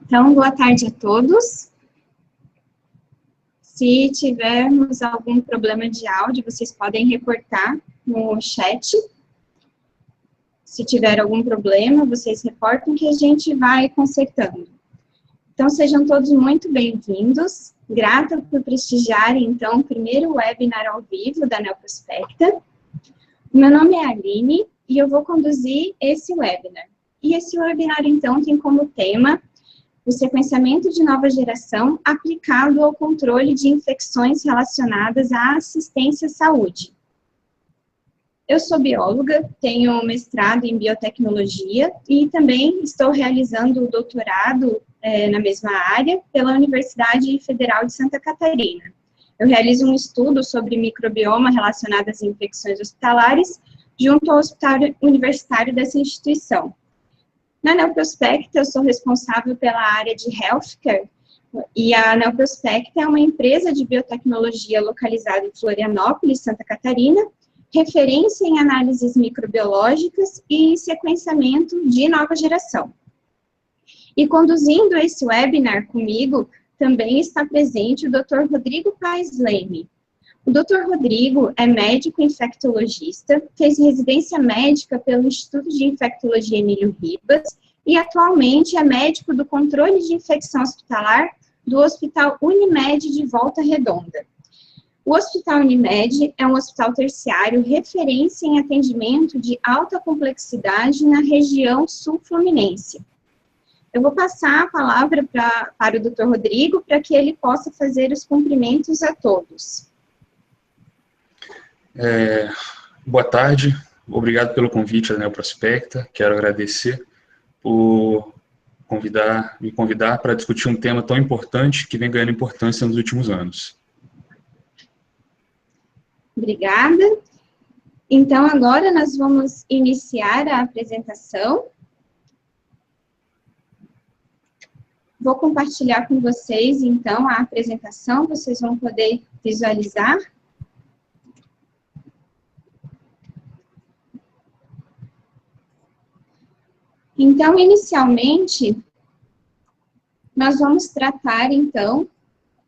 Então, boa tarde a todos. Se tivermos algum problema de áudio, vocês podem reportar no chat. Se tiver algum problema, vocês reportam que a gente vai consertando. Então, sejam todos muito bem-vindos. Grata por prestigiarem, então, o primeiro webinar ao vivo da Neoprospecta. Meu nome é Aline e eu vou conduzir esse webinar. E esse webinar, então, tem como tema o sequenciamento de nova geração aplicado ao controle de infecções relacionadas à assistência à saúde. Eu sou bióloga, tenho mestrado em biotecnologia e também estou realizando o doutorado na mesma área pela Universidade Federal de Santa Catarina. Eu realizo um estudo sobre microbioma relacionado às infecções hospitalares junto ao Hospital Universitário dessa instituição. Na Neoprospecta, eu sou responsável pela área de Healthcare, e a Neoprospecta é uma empresa de biotecnologia localizada em Florianópolis, Santa Catarina, referência em análises microbiológicas e sequenciamento de nova geração. E conduzindo esse webinar comigo, também está presente o Dr. Rodrigo Paes Leme. O Dr. Rodrigo é médico infectologista, fez residência médica pelo Instituto de Infectologia Emílio Ribas e atualmente é médico do controle de infecção hospitalar do Hospital Unimed de Volta Redonda. O Hospital Unimed é um hospital terciário referência em atendimento de alta complexidade na região sul-fluminense. Eu vou passar a palavra para o Dr. Rodrigo para que ele possa fazer os cumprimentos a todos. Boa tarde, obrigado pelo convite da Neoprospecta. Quero agradecer por me convidar para discutir um tema tão importante que vem ganhando importância nos últimos anos. Obrigada. Então, agora nós vamos iniciar a apresentação. Vou compartilhar com vocês, então, a apresentação, vocês vão poder visualizar. Então, inicialmente, nós vamos tratar, então,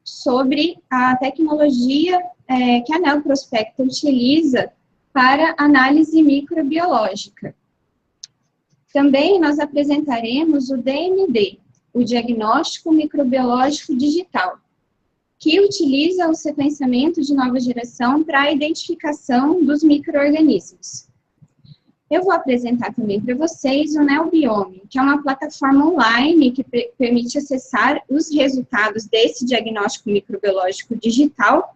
sobre a tecnologia que a Neoprospecta utiliza para análise microbiológica. Também nós apresentaremos o DMD, o Diagnóstico Microbiológico Digital, que utiliza o sequenciamento de nova geração para a identificação dos micro-organismos. Eu vou apresentar também para vocês o NeoBiome, que é uma plataforma online que permite acessar os resultados desse diagnóstico microbiológico digital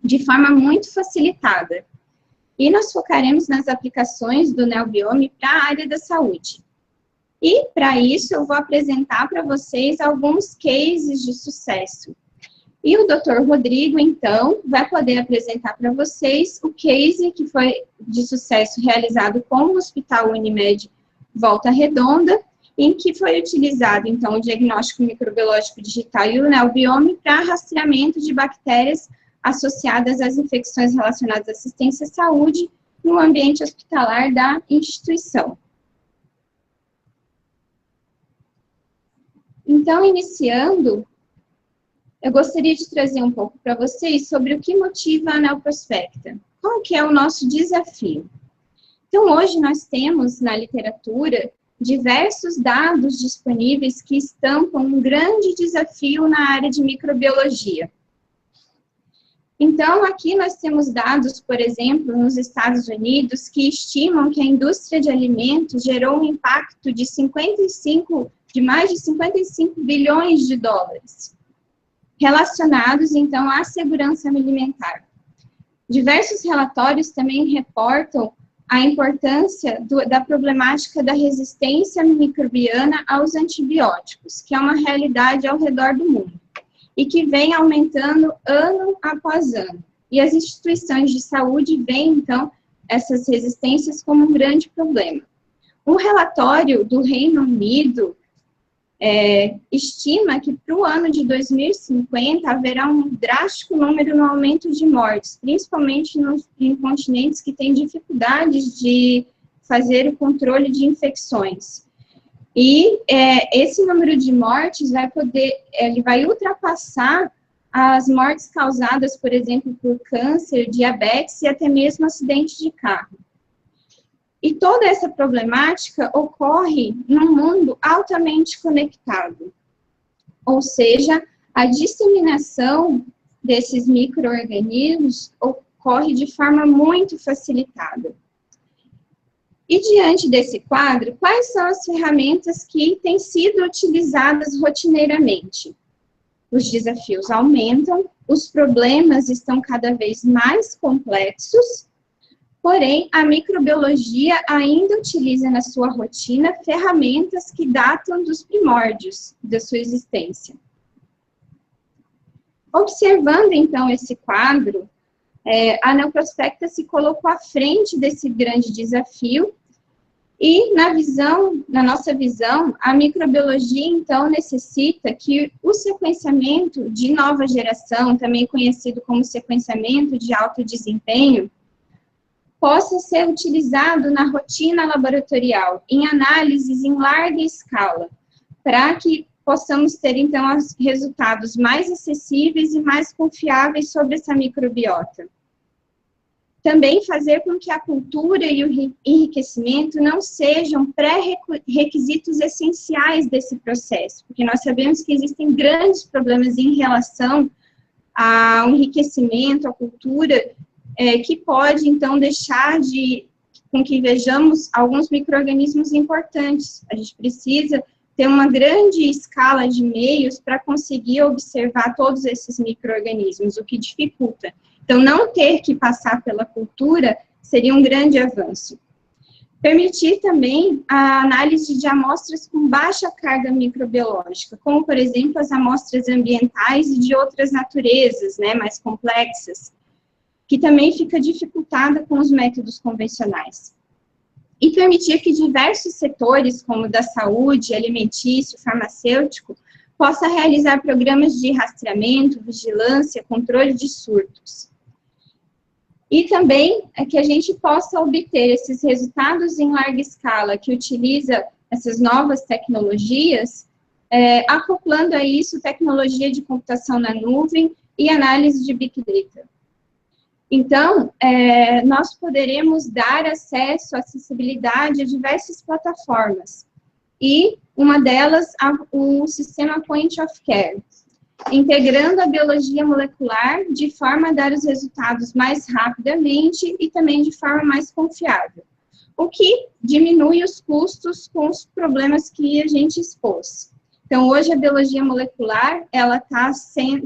de forma muito facilitada. E nós focaremos nas aplicações do NeoBiome para a área da saúde. E, para isso, eu vou apresentar para vocês alguns cases de sucesso. E o Dr. Rodrigo, então, vai poder apresentar para vocês o case que foi de sucesso realizado com o Hospital Unimed Volta Redonda, em que foi utilizado, então, o diagnóstico microbiológico digital e o NeoBiome para rastreamento de bactérias associadas às infecções relacionadas à assistência à saúde no ambiente hospitalar da instituição. Então, iniciando, eu gostaria de trazer um pouco para vocês sobre o que motiva a Neoprospecta. Qual que é o nosso desafio? Então, hoje nós temos na literatura diversos dados disponíveis que estampam um grande desafio na área de microbiologia. Então, aqui nós temos dados, por exemplo, nos Estados Unidos, que estimam que a indústria de alimentos gerou um impacto de mais de 55 bilhões de dólares, relacionados, então, à segurança alimentar. Diversos relatórios também reportam a importância da problemática da resistência microbiana aos antibióticos, que é uma realidade ao redor do mundo, e que vem aumentando ano após ano. E as instituições de saúde veem, então, essas resistências como um grande problema. Um relatório do Reino Unido estima que para o ano de 2050 haverá um drástico número no aumento de mortes, principalmente em continentes que têm dificuldades de fazer o controle de infecções. E esse número de mortes ele vai ultrapassar as mortes causadas, por exemplo, por câncer, diabetes e até mesmo acidente de carro. E toda essa problemática ocorre num mundo altamente conectado, ou seja, a disseminação desses micro-organismos ocorre de forma muito facilitada. E diante desse quadro, quais são as ferramentas que têm sido utilizadas rotineiramente? Os desafios aumentam, os problemas estão cada vez mais complexos, porém, a microbiologia ainda utiliza na sua rotina ferramentas que datam dos primórdios da sua existência. Observando, então, esse quadro, a Neoprospecta se colocou à frente desse grande desafio e, na nossa visão, a microbiologia, então, necessita que o sequenciamento de nova geração, também conhecido como sequenciamento de alto desempenho, possa ser utilizado na rotina laboratorial, em análises em larga escala, para que possamos ter, então, os resultados mais acessíveis e mais confiáveis sobre essa microbiota. Também fazer com que a cultura e o enriquecimento não sejam pré-requisitos essenciais desse processo, porque nós sabemos que existem grandes problemas em relação ao enriquecimento, à cultura, que pode, então, deixar com que vejamos alguns micro-organismos importantes. A gente precisa ter uma grande escala de meios para conseguir observar todos esses micro-organismos, o que dificulta. Então, não ter que passar pela cultura seria um grande avanço. Permitir também a análise de amostras com baixa carga microbiológica, como, por exemplo, as amostras ambientais e de outras naturezas, né, mais complexas, que também fica dificultada com os métodos convencionais. E permitir que diversos setores, como da saúde, alimentício, farmacêutico, possa realizar programas de rastreamento, vigilância, controle de surtos. E também que a gente possa obter esses resultados em larga escala, que utiliza essas novas tecnologias, acoplando a isso tecnologia de computação na nuvem e análise de Big Data. Então, nós poderemos dar acesso, acessibilidade a diversas plataformas, e uma delas, o sistema Point of Care, integrando a biologia molecular de forma a dar os resultados mais rapidamente e também de forma mais confiável, o que diminui os custos com os problemas que a gente expôs. Então, hoje a biologia molecular, ela está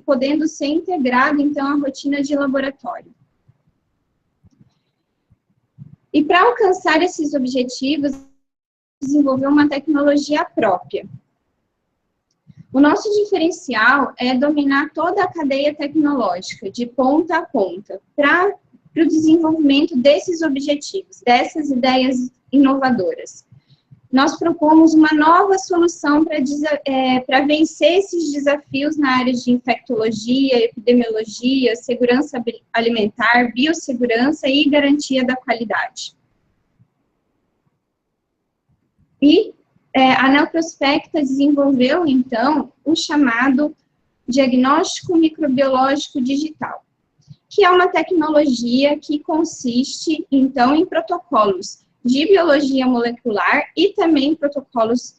podendo ser integrada, então, à rotina de laboratório. E para alcançar esses objetivos, desenvolver uma tecnologia própria. O nosso diferencial é dominar toda a cadeia tecnológica, de ponta a ponta, para o desenvolvimento desses objetivos, dessas ideias inovadoras. Nós propomos uma nova solução para vencer esses desafios na área de infectologia, epidemiologia, segurança alimentar, biossegurança e garantia da qualidade. E a Neoprospecta desenvolveu, então, o chamado diagnóstico microbiológico digital, que é uma tecnologia que consiste, então, em protocolos de biologia molecular e também protocolos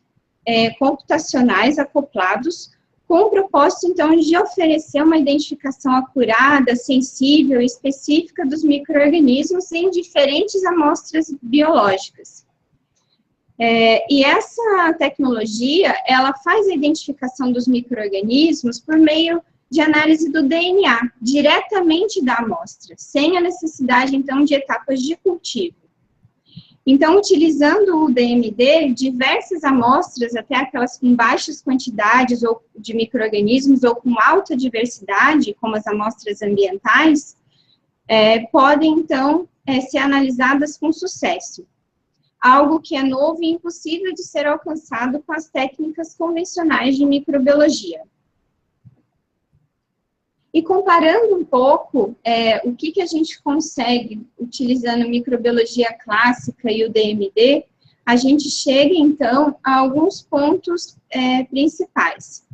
computacionais acoplados, com o propósito, então, de oferecer uma identificação acurada, sensível e específica dos micro-organismos em diferentes amostras biológicas. E essa tecnologia, ela faz a identificação dos micro-organismos por meio de análise do DNA, diretamente da amostra, sem a necessidade, então, de etapas de cultivo. Então, utilizando o DMD, diversas amostras, até aquelas com baixas quantidades ou de micro-organismos ou com alta diversidade, como as amostras ambientais, podem, então, ser analisadas com sucesso. Algo que é novo e impossível de ser alcançado com as técnicas convencionais de microbiologia. E comparando um pouco o que a gente consegue utilizando microbiologia clássica e o DMD, a gente chega, então, a alguns pontos principais.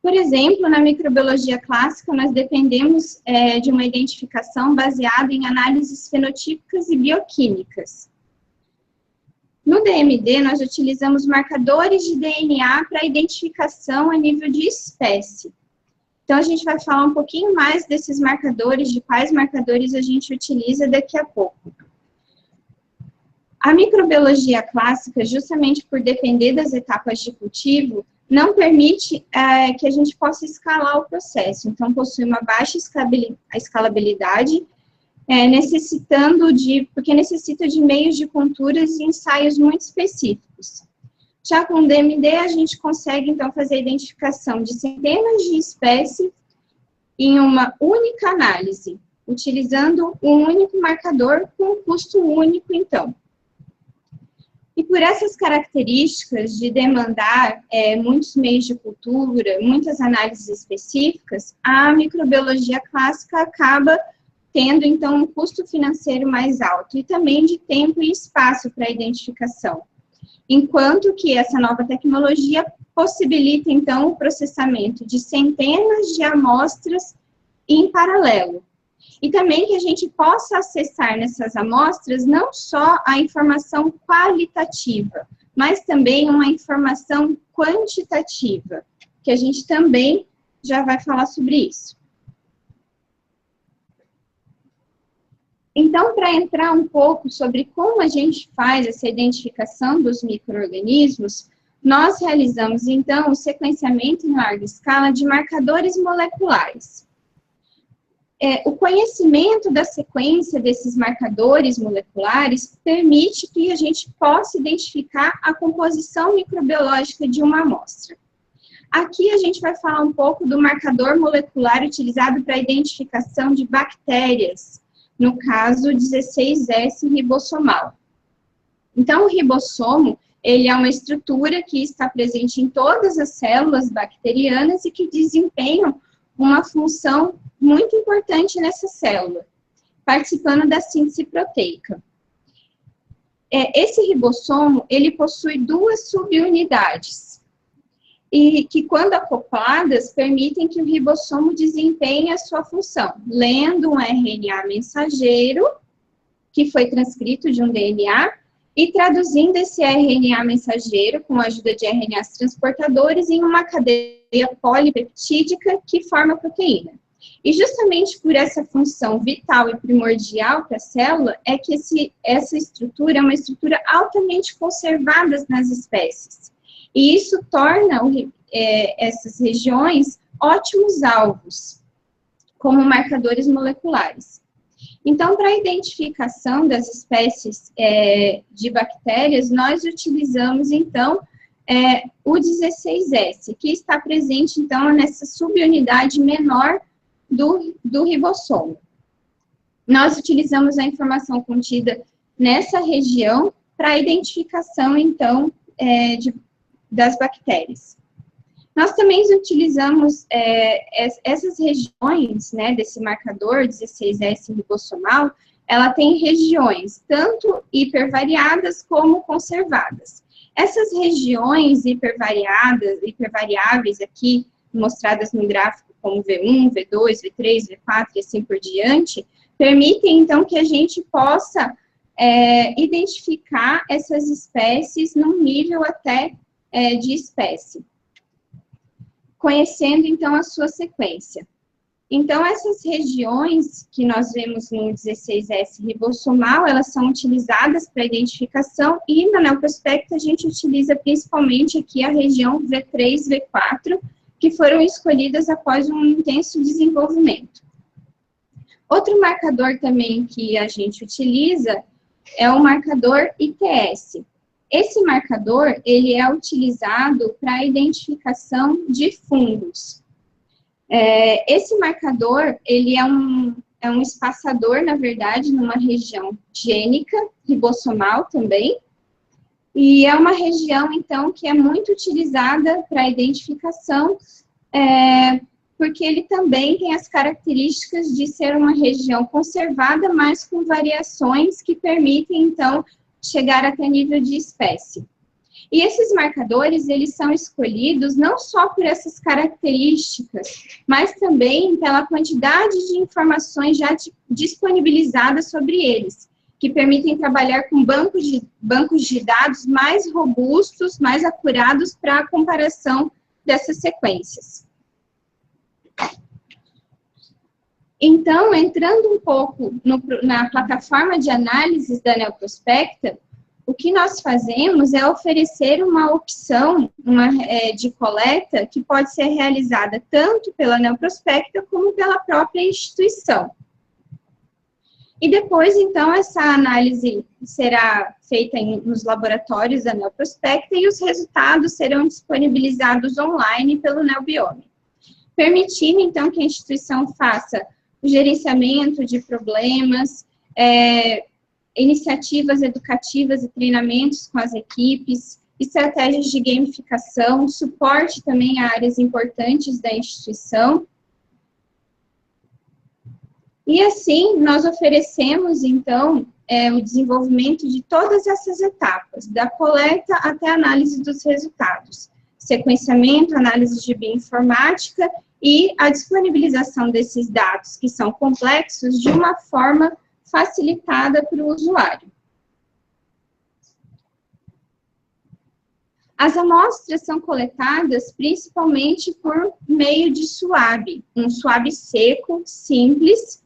Por exemplo, na microbiologia clássica, nós dependemos de uma identificação baseada em análises fenotípicas e bioquímicas. No DMD, nós utilizamos marcadores de DNA para identificação a nível de espécie. Então, a gente vai falar um pouquinho mais desses marcadores, de quais marcadores a gente utiliza daqui a pouco. A microbiologia clássica, justamente por depender das etapas de cultivo, não permite que a gente possa escalar o processo. Então, possui uma baixa escalabilidade, porque necessita de meios de culturas e ensaios muito específicos. Já com o DMD, a gente consegue, então, fazer a identificação de centenas de espécies em uma única análise, utilizando um único marcador com um custo único, então. E por essas características de demandar muitos meios de cultura, muitas análises específicas, a microbiologia clássica acaba tendo, então, um custo financeiro mais alto e também de tempo e espaço para a identificação. Enquanto que essa nova tecnologia possibilita, então, o processamento de centenas de amostras em paralelo. E também que a gente possa acessar nessas amostras não só a informação qualitativa, mas também uma informação quantitativa, que a gente também já vai falar sobre isso. Então, para entrar um pouco sobre como a gente faz essa identificação dos micro-organismos, nós realizamos, então, o sequenciamento em larga escala de marcadores moleculares. O conhecimento da sequência desses marcadores moleculares permite que a gente possa identificar a composição microbiológica de uma amostra. Aqui a gente vai falar um pouco do marcador molecular utilizado para a identificação de bactérias, no caso 16S ribossomal. Então, o ribossomo, ele é uma estrutura que está presente em todas as células bacterianas e que desempenham uma função muito importante nessa célula, participando da síntese proteica. Esse ribossomo, ele possui duas subunidades, e que, quando acopladas, permitem que o ribossomo desempenhe a sua função, lendo um RNA mensageiro, que foi transcrito de um DNA, e traduzindo esse RNA mensageiro, com a ajuda de RNAs transportadores, em uma cadeia polipeptídica que forma a proteína. E justamente por essa função vital e primordial para a célula, é que essa estrutura é uma estrutura altamente conservada nas espécies. E isso torna essas regiões ótimos alvos, como marcadores moleculares. Então, para a identificação das espécies de bactérias, nós utilizamos, então, o 16S, que está presente, então, nessa subunidade menor do ribossomo. Nós utilizamos a informação contida nessa região para a identificação, então, das bactérias. Nós também utilizamos essas regiões, né, desse marcador 16S ribossomal, ela tem regiões tanto hipervariadas como conservadas. Essas regiões hipervariáveis aqui, mostradas no gráfico como V1, V2, V3, V4 e assim por diante, permitem, então, que a gente possa identificar essas espécies num nível até de espécie, conhecendo, então, a sua sequência. Então, essas regiões que nós vemos no 16S ribossomal, elas são utilizadas para identificação, e na Neoprospecta a gente utiliza principalmente aqui a região V3, V4, que foram escolhidas após um intenso desenvolvimento. Outro marcador também que a gente utiliza é o marcador ITS. Esse marcador, ele é utilizado para a identificação de fungos. Esse marcador, ele é um espaçador, na verdade, numa região gênica, ribossomal também, e é uma região, então, que é muito utilizada para a identificação, porque ele também tem as características de ser uma região conservada, mas com variações que permitem, então, chegar até nível de espécie. E esses marcadores, eles são escolhidos não só por essas características, mas também pela quantidade de informações já disponibilizadas sobre eles, que permitem trabalhar com bancos de dados mais robustos, mais acurados para a comparação dessas sequências. Então, entrando um pouco na plataforma de análises da Neoprospecta, o que nós fazemos é oferecer uma opção de coleta que pode ser realizada tanto pela Neoprospecta como pela própria instituição. E depois, então, essa análise será feita nos laboratórios da Neoprospecta e os resultados serão disponibilizados online pelo Neobiome, permitindo, então, que a instituição faça o gerenciamento de problemas, iniciativas educativas e treinamentos com as equipes, estratégias de gamificação, suporte também a áreas importantes da instituição. E assim, nós oferecemos, então, o desenvolvimento de todas essas etapas, da coleta até a análise dos resultados, sequenciamento, análise de bioinformática e a disponibilização desses dados, que são complexos, de uma forma facilitada para o usuário. As amostras são coletadas principalmente por meio de SWAB, um SWAB seco, simples,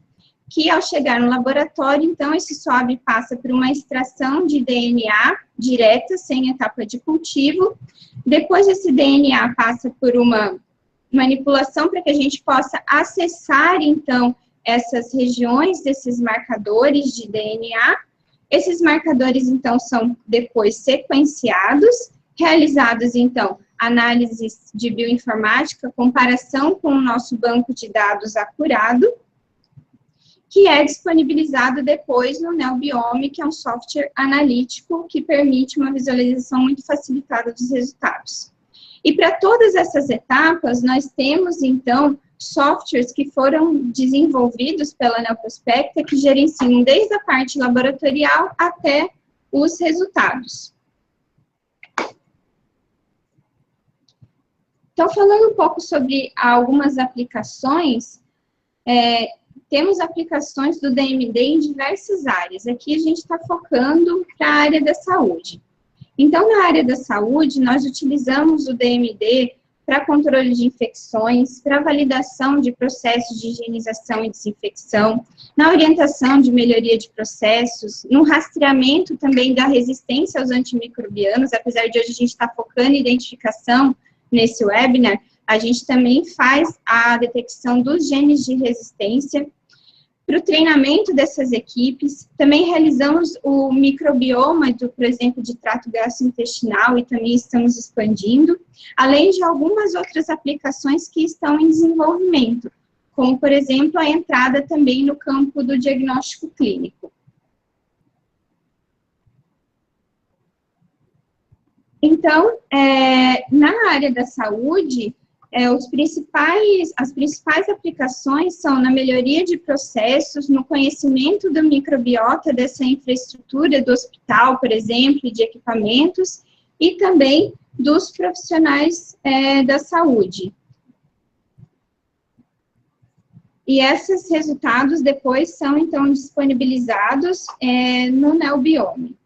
que ao chegar no laboratório, então, esse SWAB passa por uma extração de DNA direta, sem etapa de cultivo. Depois, esse DNA passa por uma manipulação para que a gente possa acessar, então, essas regiões desses marcadores de DNA. Esses marcadores, então, são depois sequenciados, realizados, então, análises de bioinformática, comparação com o nosso banco de dados acurado, que é disponibilizado depois no Neobiome, que é um software analítico que permite uma visualização muito facilitada dos resultados. E para todas essas etapas, nós temos, então, softwares que foram desenvolvidos pela Neoprospecta, que gerenciam desde a parte laboratorial até os resultados. Então, falando um pouco sobre algumas aplicações, temos aplicações do DMD em diversas áreas. Aqui a gente está focando para a área da saúde. Então, na área da saúde, nós utilizamos o DMD para controle de infecções, para validação de processos de higienização e desinfecção, na orientação de melhoria de processos, no rastreamento também da resistência aos antimicrobianos, apesar de hoje a gente estar focando em identificação nesse webinar, a gente também faz a detecção dos genes de resistência. Para o treinamento dessas equipes, também realizamos o microbioma, por exemplo, de trato gastrointestinal, e também estamos expandindo, além de algumas outras aplicações que estão em desenvolvimento, como, por exemplo, a entrada também no campo do diagnóstico clínico. Então, na área da saúde, as principais aplicações são na melhoria de processos, no conhecimento do microbiota dessa infraestrutura do hospital, por exemplo, de equipamentos, e também dos profissionais da saúde. E esses resultados depois são, então, disponibilizados no Neobiome.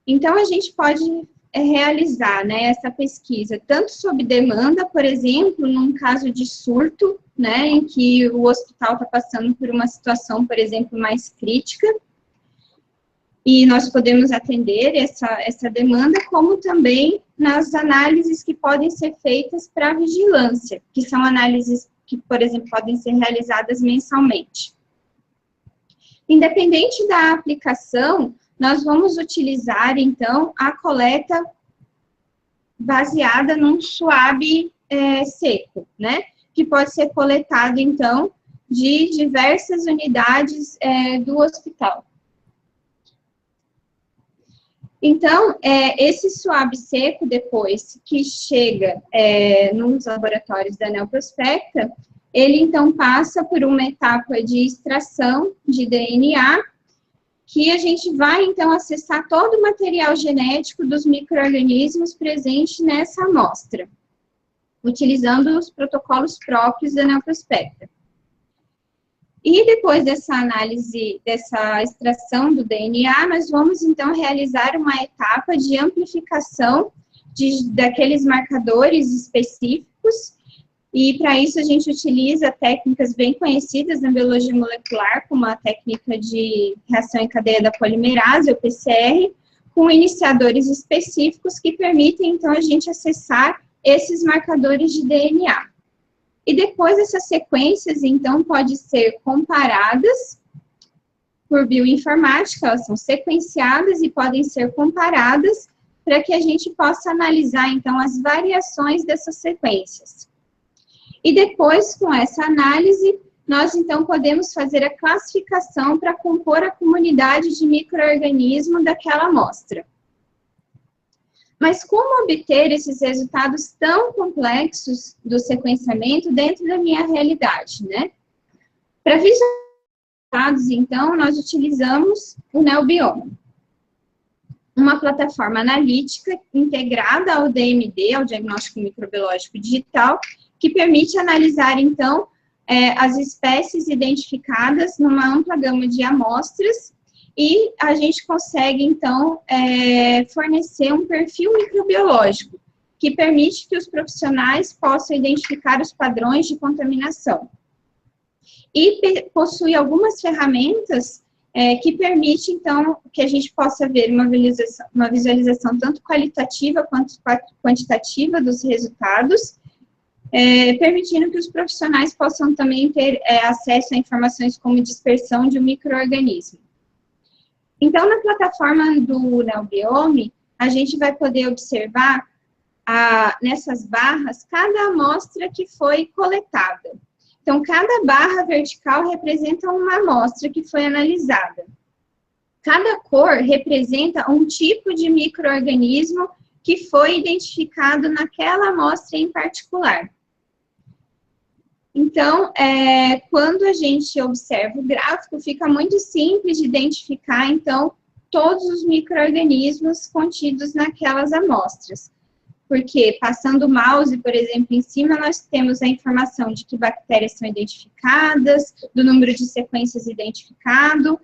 Então, a gente pode realizar, né, essa pesquisa, tanto sob demanda, por exemplo, num caso de surto, né, em que o hospital está passando por uma situação, por exemplo, mais crítica, e nós podemos atender essa demanda, como também nas análises que podem ser feitas para vigilância, que são análises que, por exemplo, podem ser realizadas mensalmente. Independente da aplicação, nós vamos utilizar, então, a coleta baseada num SWAB seco, né? Que pode ser coletado, então, de diversas unidades do hospital. Então, esse SWAB seco, depois que chega nos laboratórios da Neoprospecta, ele, então, passa por uma etapa de extração de DNA, que a gente vai, então, acessar todo o material genético dos micro-organismos presente nessa amostra, utilizando os protocolos próprios da Neoprospecta. E depois dessa análise, dessa extração do DNA, nós vamos, então, realizar uma etapa de amplificação daqueles marcadores específicos, e para isso a gente utiliza técnicas bem conhecidas na biologia molecular, como a técnica de reação em cadeia da polimerase, ou PCR, com iniciadores específicos que permitem, então, a gente acessar esses marcadores de DNA. E depois essas sequências, então, podem ser comparadas por bioinformática, elas são sequenciadas e podem ser comparadas para que a gente possa analisar, então, as variações dessas sequências. E depois, com essa análise, nós, então, podemos fazer a classificação para compor a comunidade de micro-organismo daquela amostra. Mas como obter esses resultados tão complexos do sequenciamento dentro da minha realidade, né? Para visualizar os resultados, então, nós utilizamos o NeoBiome, uma plataforma analítica integrada ao DMD, ao Diagnóstico Microbiológico Digital, que permite analisar, então, as espécies identificadas numa ampla gama de amostras, e a gente consegue, então, fornecer um perfil microbiológico, que permite que os profissionais possam identificar os padrões de contaminação. E possui algumas ferramentas que permite, então, que a gente possa ver uma visualização tanto qualitativa quanto quantitativa dos resultados, permitindo que os profissionais possam também ter acesso a informações como dispersão de um micro-organismo. Então, na plataforma do NeoBiome, a gente vai poder observar nessas barras cada amostra que foi coletada. Então, cada barra vertical representa uma amostra que foi analisada. Cada cor representa um tipo de micro-organismo que foi identificado naquela amostra em particular. Então, quando a gente observa o gráfico, fica muito simples de identificar, então, todos os micro-organismos contidos naquelas amostras. Porque, passando o mouse, por exemplo, em cima, nós temos a informação de que bactérias são identificadas, do número de sequências identificado,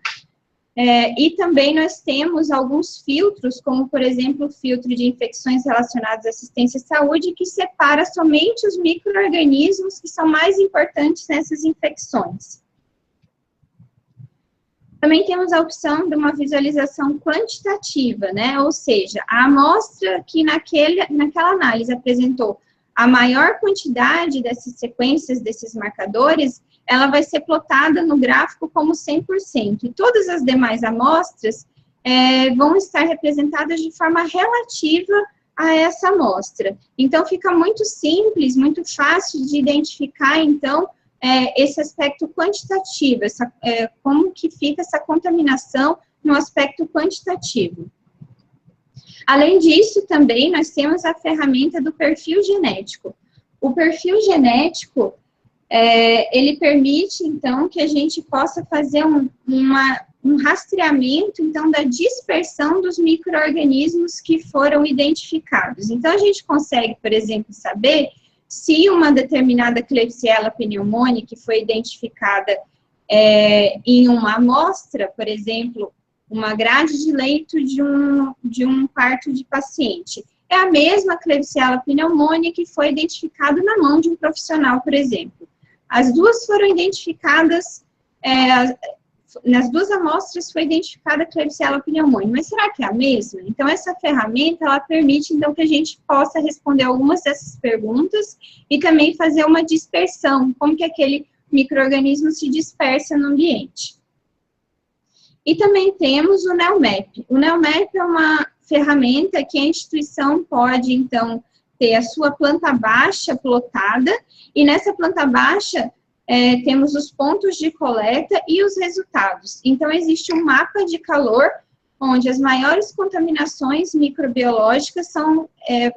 e também nós temos alguns filtros, como, por exemplo, o filtro de infecções relacionadas à assistência à saúde, que separa somente os micro-organismos que são mais importantes nessas infecções. Também temos a opção de uma visualização quantitativa, né? Ou seja, a amostra que naquela análise apresentou a maior quantidade dessas sequências, desses marcadores, ela vai ser plotada no gráfico como 100%. E todas as demais amostras vão estar representadas de forma relativa a essa amostra. Então, fica muito simples, muito fácil de identificar, então, esse aspecto quantitativo, como que fica essa contaminação no aspecto quantitativo. Além disso, também, nós temos a ferramenta do perfil genético. O perfil genético, ele permite, então, que a gente possa fazer um rastreamento, então, da dispersão dos micro-organismos que foram identificados. Então, a gente consegue, por exemplo, saber se uma determinada Klebsiella pneumoniae que foi identificada em uma amostra, por exemplo, uma grade de leito de um parto de paciente, é a mesma Klebsiella pneumoniae que foi identificada na mão de um profissional, por exemplo. As duas foram identificadas, nas duas amostras foi identificada a Klebsiella pneumoniae, mas será que é a mesma? Então, essa ferramenta, ela permite, então, que a gente possa responder algumas dessas perguntas e também fazer uma dispersão, como que aquele micro-organismo se dispersa no ambiente. E também temos o NeoMap. O NeoMap é uma ferramenta que a instituição pode, então, ter a sua planta baixa plotada, e nessa planta baixa temos os pontos de coleta e os resultados. Então, existe um mapa de calor, onde as maiores contaminações microbiológicas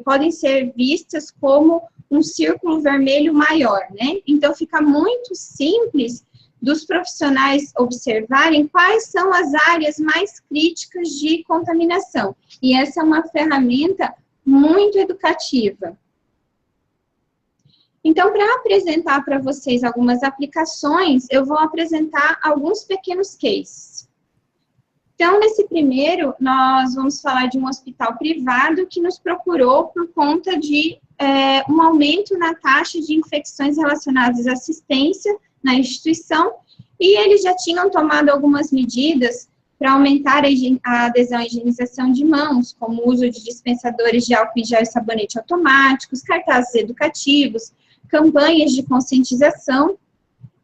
podem ser vistas como um círculo vermelho maior, né? Então, fica muito simples dos profissionais observarem quais são as áreas mais críticas de contaminação. E essa é uma ferramenta muito educativa. Então, para apresentar para vocês algumas aplicações, eu vou apresentar alguns pequenos cases. Então, nesse primeiro, nós vamos falar de um hospital privado que nos procurou por conta de um aumento na taxa de infecções relacionadas à assistência na instituição, e eles já tinham tomado algumas medidas para aumentar a adesão à higienização de mãos, como o uso de dispensadores de álcool em gel e sabonete automáticos, cartazes educativos, campanhas de conscientização,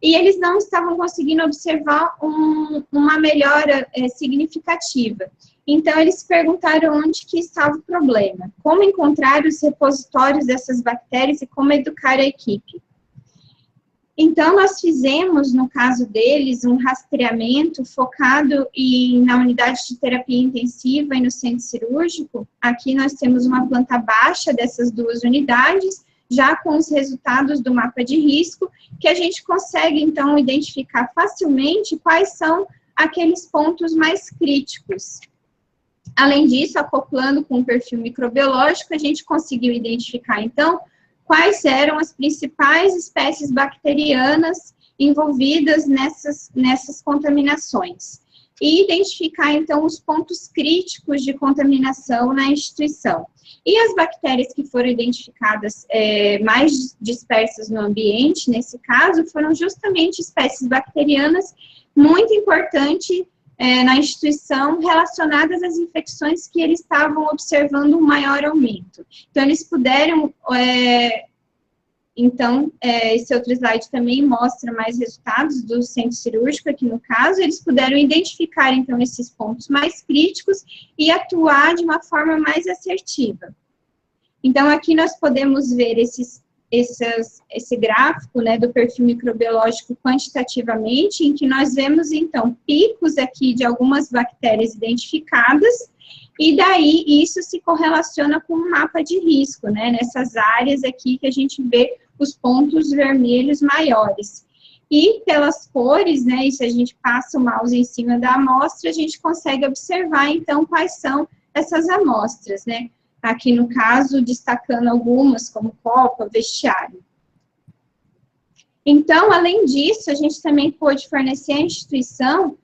e eles não estavam conseguindo observar uma melhora significativa. Então, eles perguntaram onde que estava o problema, como encontrar os repositórios dessas bactérias e como educar a equipe. Então, nós fizemos, no caso deles, um rastreamento focado na unidade de terapia intensiva e no centro cirúrgico. Aqui nós temos uma planta baixa dessas duas unidades, já com os resultados do mapa de risco, que a gente consegue, então, identificar facilmente quais são aqueles pontos mais críticos. Além disso, acoplando com o perfil microbiológico, a gente conseguiu identificar, então, quais eram as principais espécies bacterianas envolvidas nessas contaminações. E identificar, então, os pontos críticos de contaminação na instituição. E as bactérias que foram identificadas mais dispersas no ambiente, nesse caso, foram justamente espécies bacterianas muito importantes na instituição, relacionadas às infecções que eles estavam observando um maior aumento. Então, eles puderam... esse outro slide também mostra mais resultados do centro cirúrgico, aqui no caso, eles puderam identificar, então, esses pontos mais críticos e atuar de uma forma mais assertiva. Então, aqui nós podemos ver esse gráfico, né, do perfil microbiológico quantitativamente, em que nós vemos, então, picos aqui de algumas bactérias identificadas, e daí isso se correlaciona com o mapa de risco, né, nessas áreas aqui que a gente vê os pontos vermelhos maiores. E pelas cores, né, e se a gente passa o mouse em cima da amostra, a gente consegue observar, então, quais são essas amostras, né. Aqui no caso, destacando algumas, como copa, vestiário. Então, além disso, a gente também pôde fornecer à instituição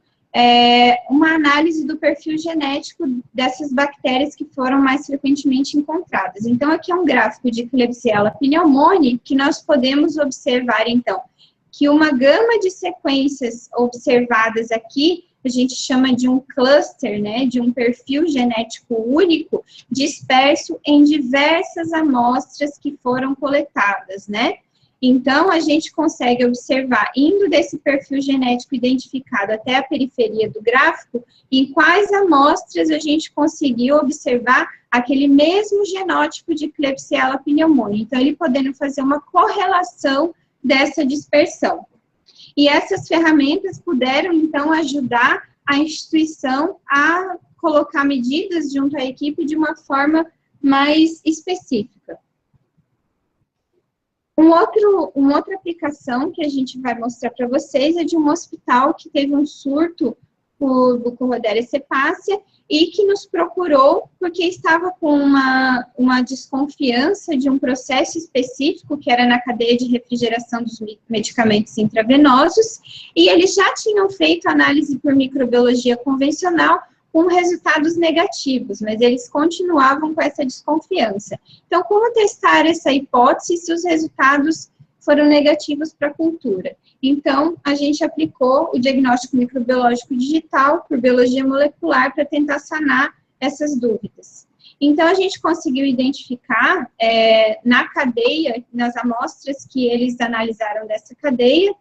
uma análise do perfil genético dessas bactérias que foram mais frequentemente encontradas. Então, aqui é um gráfico de Klebsiella pneumoniae, que nós podemos observar, então, que uma gama de sequências observadas aqui, a gente chama de um cluster, né, de um perfil genético único, disperso em diversas amostras que foram coletadas, né? Então, a gente consegue observar, indo desse perfil genético identificado até a periferia do gráfico, em quais amostras a gente conseguiu observar aquele mesmo genótipo de Klebsiella pneumoniae. Então, ele podendo fazer uma correlação dessa dispersão. E essas ferramentas puderam, então, ajudar a instituição a colocar medidas junto à equipe de uma forma mais específica. Uma outra aplicação que a gente vai mostrar para vocês é de um hospital que teve um surto por Burkholderia cepacia e que nos procurou porque estava com uma desconfiança de um processo específico que era na cadeia de refrigeração dos medicamentos intravenosos, e eles já tinham feito análise por microbiologia convencional com resultados negativos, mas eles continuavam com essa desconfiança. Então, como testar essa hipótese se os resultados foram negativos para a cultura? Então, a gente aplicou o diagnóstico microbiológico digital por biologia molecular para tentar sanar essas dúvidas. Então, a gente conseguiu identificar na cadeia, nas amostras que eles analisaram dessa cadeia,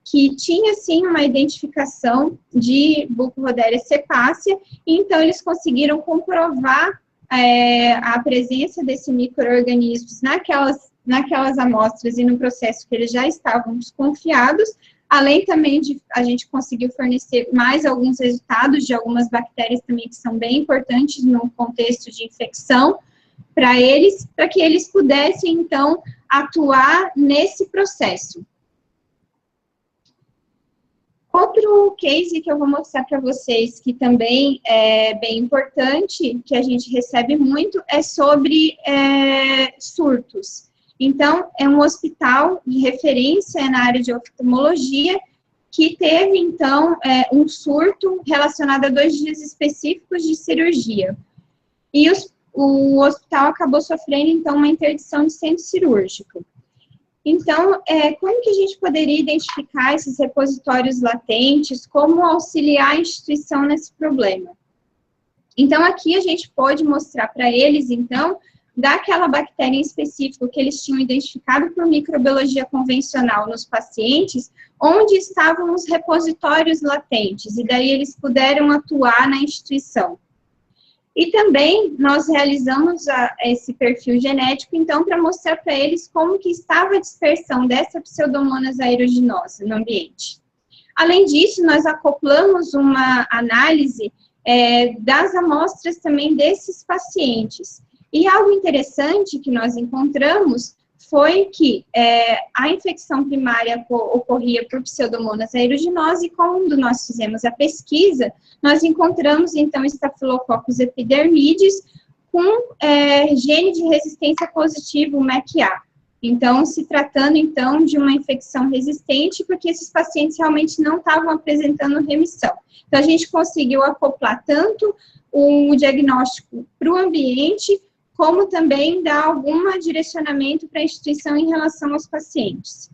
que tinha, sim, uma identificação de Burkholderia cepacia, e então eles conseguiram comprovar a presença desse micro-organismos naquelas amostras e no processo que eles já estavam desconfiados, além também de a gente conseguiu fornecer mais alguns resultados de algumas bactérias também que são bem importantes no contexto de infecção para que eles pudessem, então, atuar nesse processo. Outro case que eu vou mostrar para vocês, que também é bem importante, que a gente recebe muito, é sobre surtos. Então, é um hospital de referência na área de oftalmologia, que teve, então, um surto relacionado a 2 dias específicos de cirurgia. E o hospital acabou sofrendo, então, uma interdição de centro cirúrgico. Então, como que a gente poderia identificar esses repositórios latentes, como auxiliar a instituição nesse problema? Então, aqui a gente pode mostrar para eles, então, daquela bactéria em específico que eles tinham identificado por microbiologia convencional nos pacientes, onde estavam os repositórios latentes, e daí eles puderam atuar na instituição. E também nós realizamos esse perfil genético, então, para mostrar para eles como que estava a dispersão dessa Pseudomonas aeruginosa no ambiente. Além disso, nós acoplamos uma análise das amostras também desses pacientes. E algo interessante que nós encontramos foi que a infecção primária ocorria por Pseudomonas aeruginosa, e quando nós fizemos a pesquisa, nós encontramos, então, Staphylococcus epidermidis com gene de resistência positivo, MAC-A. Então, se tratando, então, de uma infecção resistente, porque esses pacientes realmente não estavam apresentando remissão. Então, a gente conseguiu acoplar tanto o diagnóstico para o ambiente, como também dar algum direcionamento para a instituição em relação aos pacientes.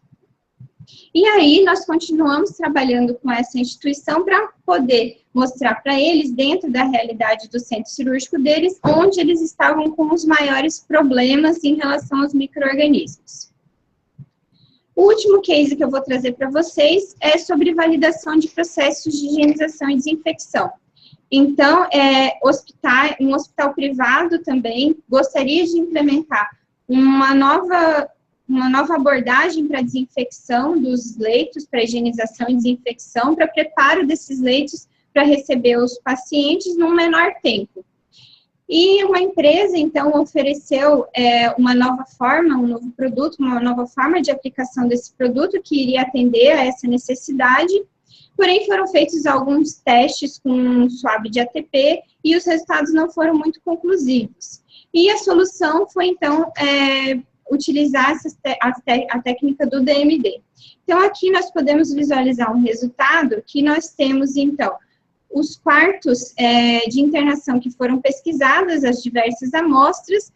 E aí, nós continuamos trabalhando com essa instituição para poder mostrar para eles, dentro da realidade do centro cirúrgico deles, onde eles estavam com os maiores problemas em relação aos micro-organismos. O último case que eu vou trazer para vocês é sobre validação de processos de higienização e desinfecção. Então, um hospital privado também gostaria de implementar uma nova abordagem para desinfecção dos leitos, para higienização e desinfecção, para preparo desses leitos para receber os pacientes num menor tempo. E uma empresa, então, ofereceu uma nova forma, um novo produto, uma nova forma de aplicação desse produto que iria atender a essa necessidade. Porém, foram feitos alguns testes com um swab de ATP e os resultados não foram muito conclusivos. E a solução foi, então, utilizar a técnica do DMD. Então, aqui nós podemos visualizar um resultado que nós temos, então, os quartos de internação que foram pesquisadas, as diversas amostras,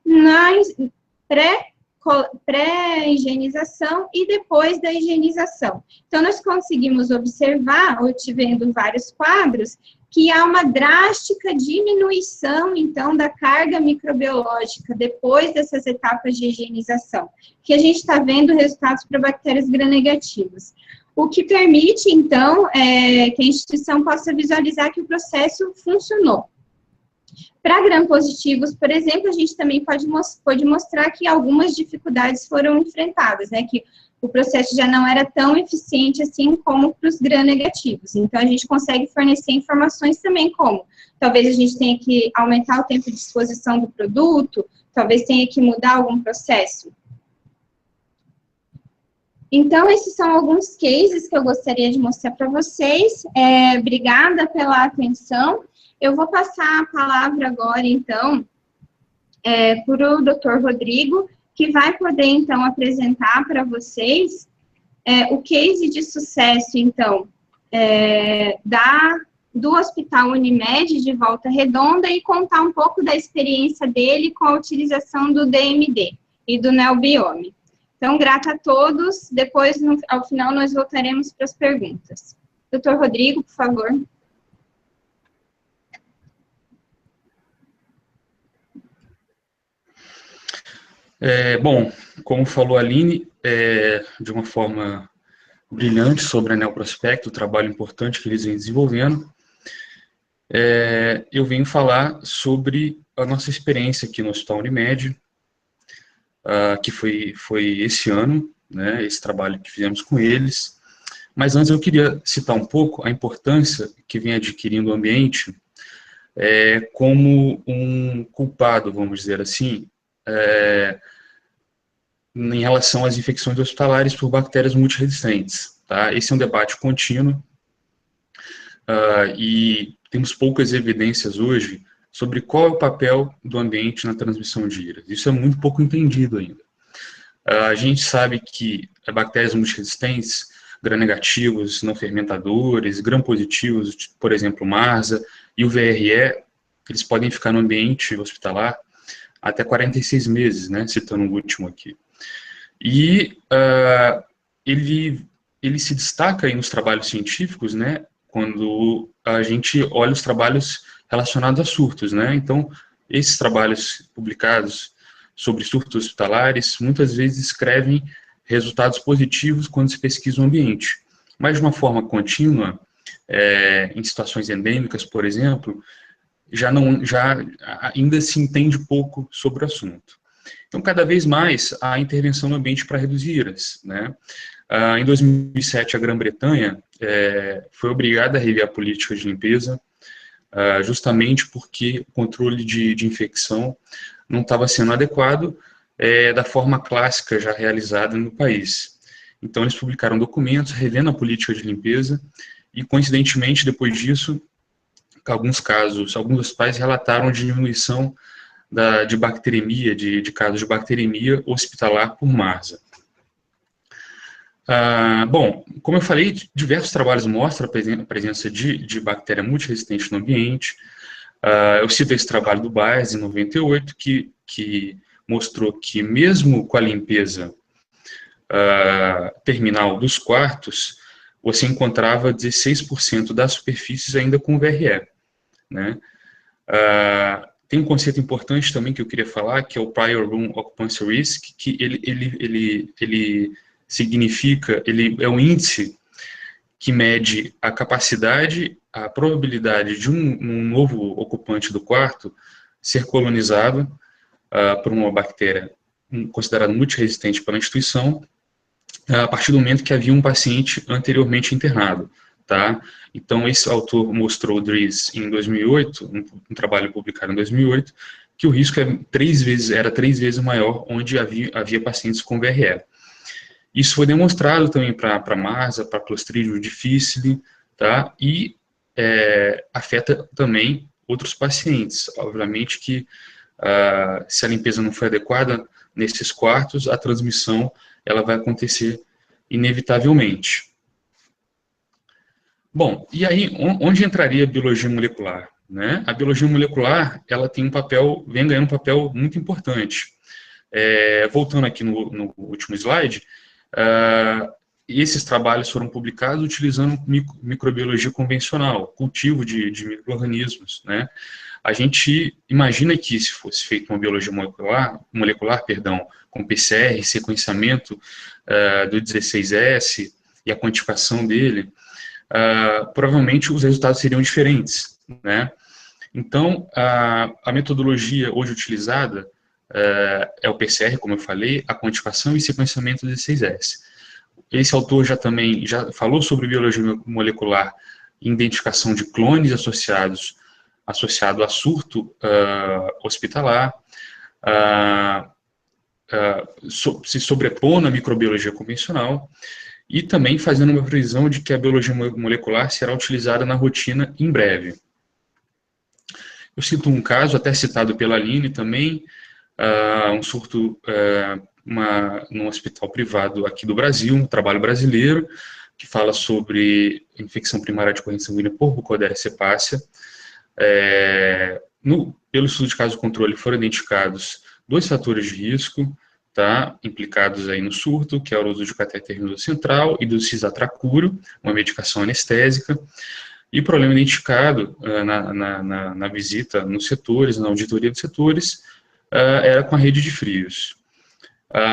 na pré-higienização e depois da higienização. Então, nós conseguimos observar, vendo vários quadros, que há uma drástica diminuição, então, da carga microbiológica depois dessas etapas de higienização, que a gente está vendo resultados para bactérias gram-negativas. O que permite, então, que a instituição possa visualizar que o processo funcionou. Para gram-positivos, por exemplo, a gente também pode mostrar que algumas dificuldades foram enfrentadas, né, que o processo já não era tão eficiente assim como para os gram-negativos. Então, a gente consegue fornecer informações também como, talvez a gente tenha que aumentar o tempo de exposição do produto, talvez tenha que mudar algum processo. Então, esses são alguns cases que eu gostaria de mostrar para vocês. Obrigada pela atenção. Eu vou passar a palavra agora, então, para o Dr. Rodrigo, que vai poder, então, apresentar para vocês o case de sucesso, então, do Hospital Unimed de Volta Redonda e contar um pouco da experiência dele com a utilização do DMD e do Neobiome. Então, grata a todos. Depois, ao final, nós voltaremos para as perguntas. Dr. Rodrigo, por favor. Bom, como falou a Aline, de uma forma brilhante sobre a Neoprospecto, o trabalho importante que eles vêm desenvolvendo, eu venho falar sobre a nossa experiência aqui no Hospital Unimed, que foi esse ano, né, esse trabalho que fizemos com eles. Mas antes eu queria citar um pouco a importância que vem adquirindo o ambiente como um culpado, vamos dizer assim, em relação às infecções hospitalares por bactérias multiresistentes. Tá? Esse é um debate contínuo, e temos poucas evidências hoje sobre qual é o papel do ambiente na transmissão de IRAS. Isso é muito pouco entendido ainda. A gente sabe que bactérias multiresistentes, gram-negativos, não fermentadores, gram-positivos, por exemplo, MARSA, e o VRE, eles podem ficar no ambiente hospitalar até 46 meses, né, citando o último aqui. E ele se destaca aí nos trabalhos científicos, né, quando a gente olha os trabalhos relacionados a surtos, né. Então, esses trabalhos publicados sobre surtos hospitalares muitas vezes descrevem resultados positivos quando se pesquisa o ambiente. Mas de uma forma contínua, em situações endêmicas, por exemplo, ainda se entende pouco sobre o assunto. Então, cada vez mais, há intervenção no ambiente para reduzir IRAS, né? Em 2007, a Grã-Bretanha foi obrigada a rever a política de limpeza, justamente porque o controle de infecção não estava sendo adequado da forma clássica já realizada no país. Então, eles publicaram documentos revendo a política de limpeza e, coincidentemente, depois disso, alguns hospitais relataram diminuição de bacteremia, de casos de bacteremia hospitalar por MARSA. Bom, como eu falei, diversos trabalhos mostram a presença de bactéria multiresistente no ambiente. Eu cito esse trabalho do Baez, em 98, que mostrou que mesmo com a limpeza terminal dos quartos, você encontrava 16% das superfícies ainda com VRE, né? Tem um conceito importante também que eu queria falar, que é o Prior Room Occupancy Risk, que ele significa, ele é um índice que mede a capacidade, a probabilidade de um novo ocupante do quarto ser colonizado por uma bactéria considerada multiresistente pela instituição, a partir do momento que havia um paciente anteriormente internado, tá? Então, esse autor mostrou, o Dries, em 2008, um trabalho publicado em 2008, que o risco era 3 vezes maior onde havia pacientes com VRE. Isso foi demonstrado também para MARSA, para Clostridium difficile, tá? E afeta também outros pacientes. Obviamente que se a limpeza não for adequada nesses quartos, a transmissão ela vai acontecer inevitavelmente. Bom, e aí, onde entraria a biologia molecular? Né? A biologia molecular, ela tem vem ganhando um papel muito importante. Voltando aqui no último slide, esses trabalhos foram publicados utilizando microbiologia convencional, cultivo de micro-organismos, né? A gente imagina que se fosse feita uma biologia molecular, com PCR, sequenciamento do 16S e a quantificação dele, provavelmente os resultados seriam diferentes, né? Então, a metodologia hoje utilizada é o PCR, como eu falei, a quantificação e sequenciamento do 16S. Esse autor já falou sobre biologia molecular e identificação de clones associado a surto hospitalar, se sobrepondo à microbiologia convencional e também fazendo uma previsão de que a biologia molecular será utilizada na rotina em breve. Eu cito um caso, até citado pela Aline também, um surto num hospital privado aqui do Brasil, um trabalho brasileiro, que fala sobre infecção primária de corrente sanguínea por Bucodéria cepacia. Pelo estudo de caso controle foram identificados 2 fatores de risco, tá, implicados aí no surto, que é o uso de catéter venoso central e do cisatracuro, uma medicação anestésica. E o problema identificado na visita nos setores, na auditoria dos setores, era com a rede de frios.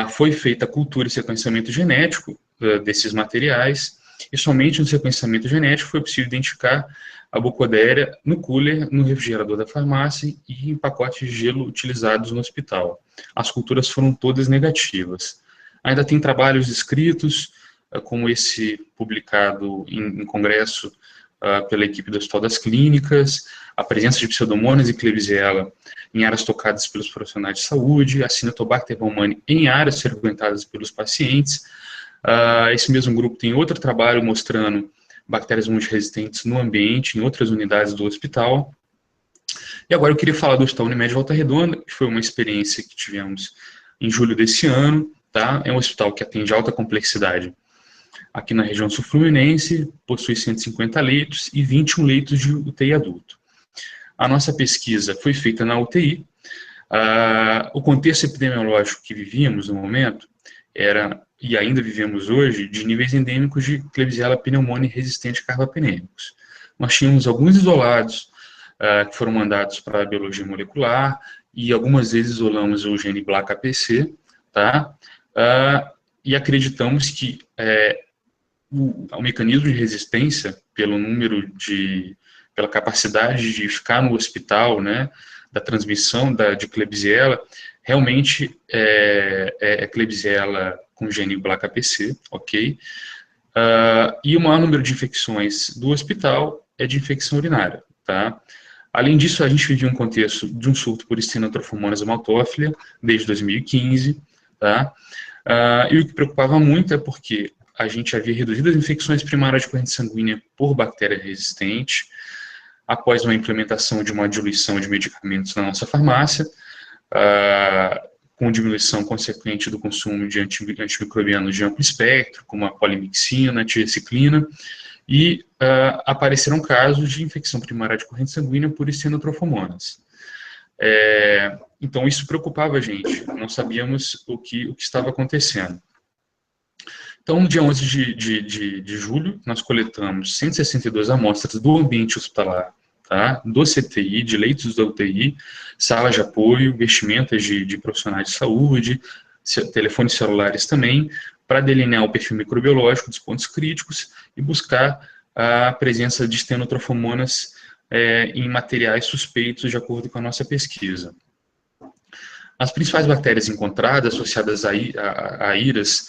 Foi feita a cultura e sequenciamento genético desses materiais, e somente no sequenciamento genético foi possível identificar a Bucodéria no cooler, no refrigerador da farmácia e em pacotes de gelo utilizados no hospital. As culturas foram todas negativas. Ainda tem trabalhos escritos, como esse publicado em congresso pela equipe do Hospital das Clínicas, a presença de Pseudomonas e Klebsiella em áreas tocadas pelos profissionais de saúde, a Cinetobacter baumannii em áreas frequentadas pelos pacientes. Esse mesmo grupo tem outro trabalho mostrando bactérias multiresistentes no ambiente, em outras unidades do hospital. E agora eu queria falar do Hospital Unimed Volta Redonda, que foi uma experiência que tivemos em julho desse ano, tá? É um hospital que atende alta complexidade aqui na região sul-fluminense, possui 150 leitos e 21 leitos de UTI adulto. A nossa pesquisa foi feita na UTI. O contexto epidemiológico que vivíamos no momento era, e ainda vivemos hoje, de níveis endêmicos de Klebsiella pneumoniae resistente a carbapenêmicos. Nós tínhamos alguns isolados que foram mandados para a biologia molecular e algumas vezes isolamos o gene BLAC-APC, tá? E acreditamos que o mecanismo de resistência, pela capacidade de ficar no hospital, né, da transmissão de Klebsiella, realmente é Klebsiella com gene BLAC-APC, ok? E o maior número de infecções do hospital é de infecção urinária, tá? Além disso, a gente vivia um contexto de um surto por Stenotrofomonas maltophilia desde 2015, tá? E o que preocupava muito é porque a gente havia reduzido as infecções primárias de corrente sanguínea por bactéria resistente, após uma implementação de uma diluição de medicamentos na nossa farmácia, com diminuição consequente do consumo de antimicrobianos de amplo espectro, como a polimixina, a tiaciclina, e apareceram casos de infecção primária de corrente sanguínea por Stenotrofomonas. Então, isso preocupava a gente, não sabíamos o que estava acontecendo. Então, no dia 11 de julho, nós coletamos 162 amostras do ambiente hospitalar, tá? Do CTI, de leitos da UTI, salas de apoio, vestimentas de profissionais de saúde, telefones celulares também, para delinear o perfil microbiológico dos pontos críticos e buscar a presença de Stenotrofomonas em materiais suspeitos de acordo com a nossa pesquisa. As principais bactérias encontradas associadas a IRAS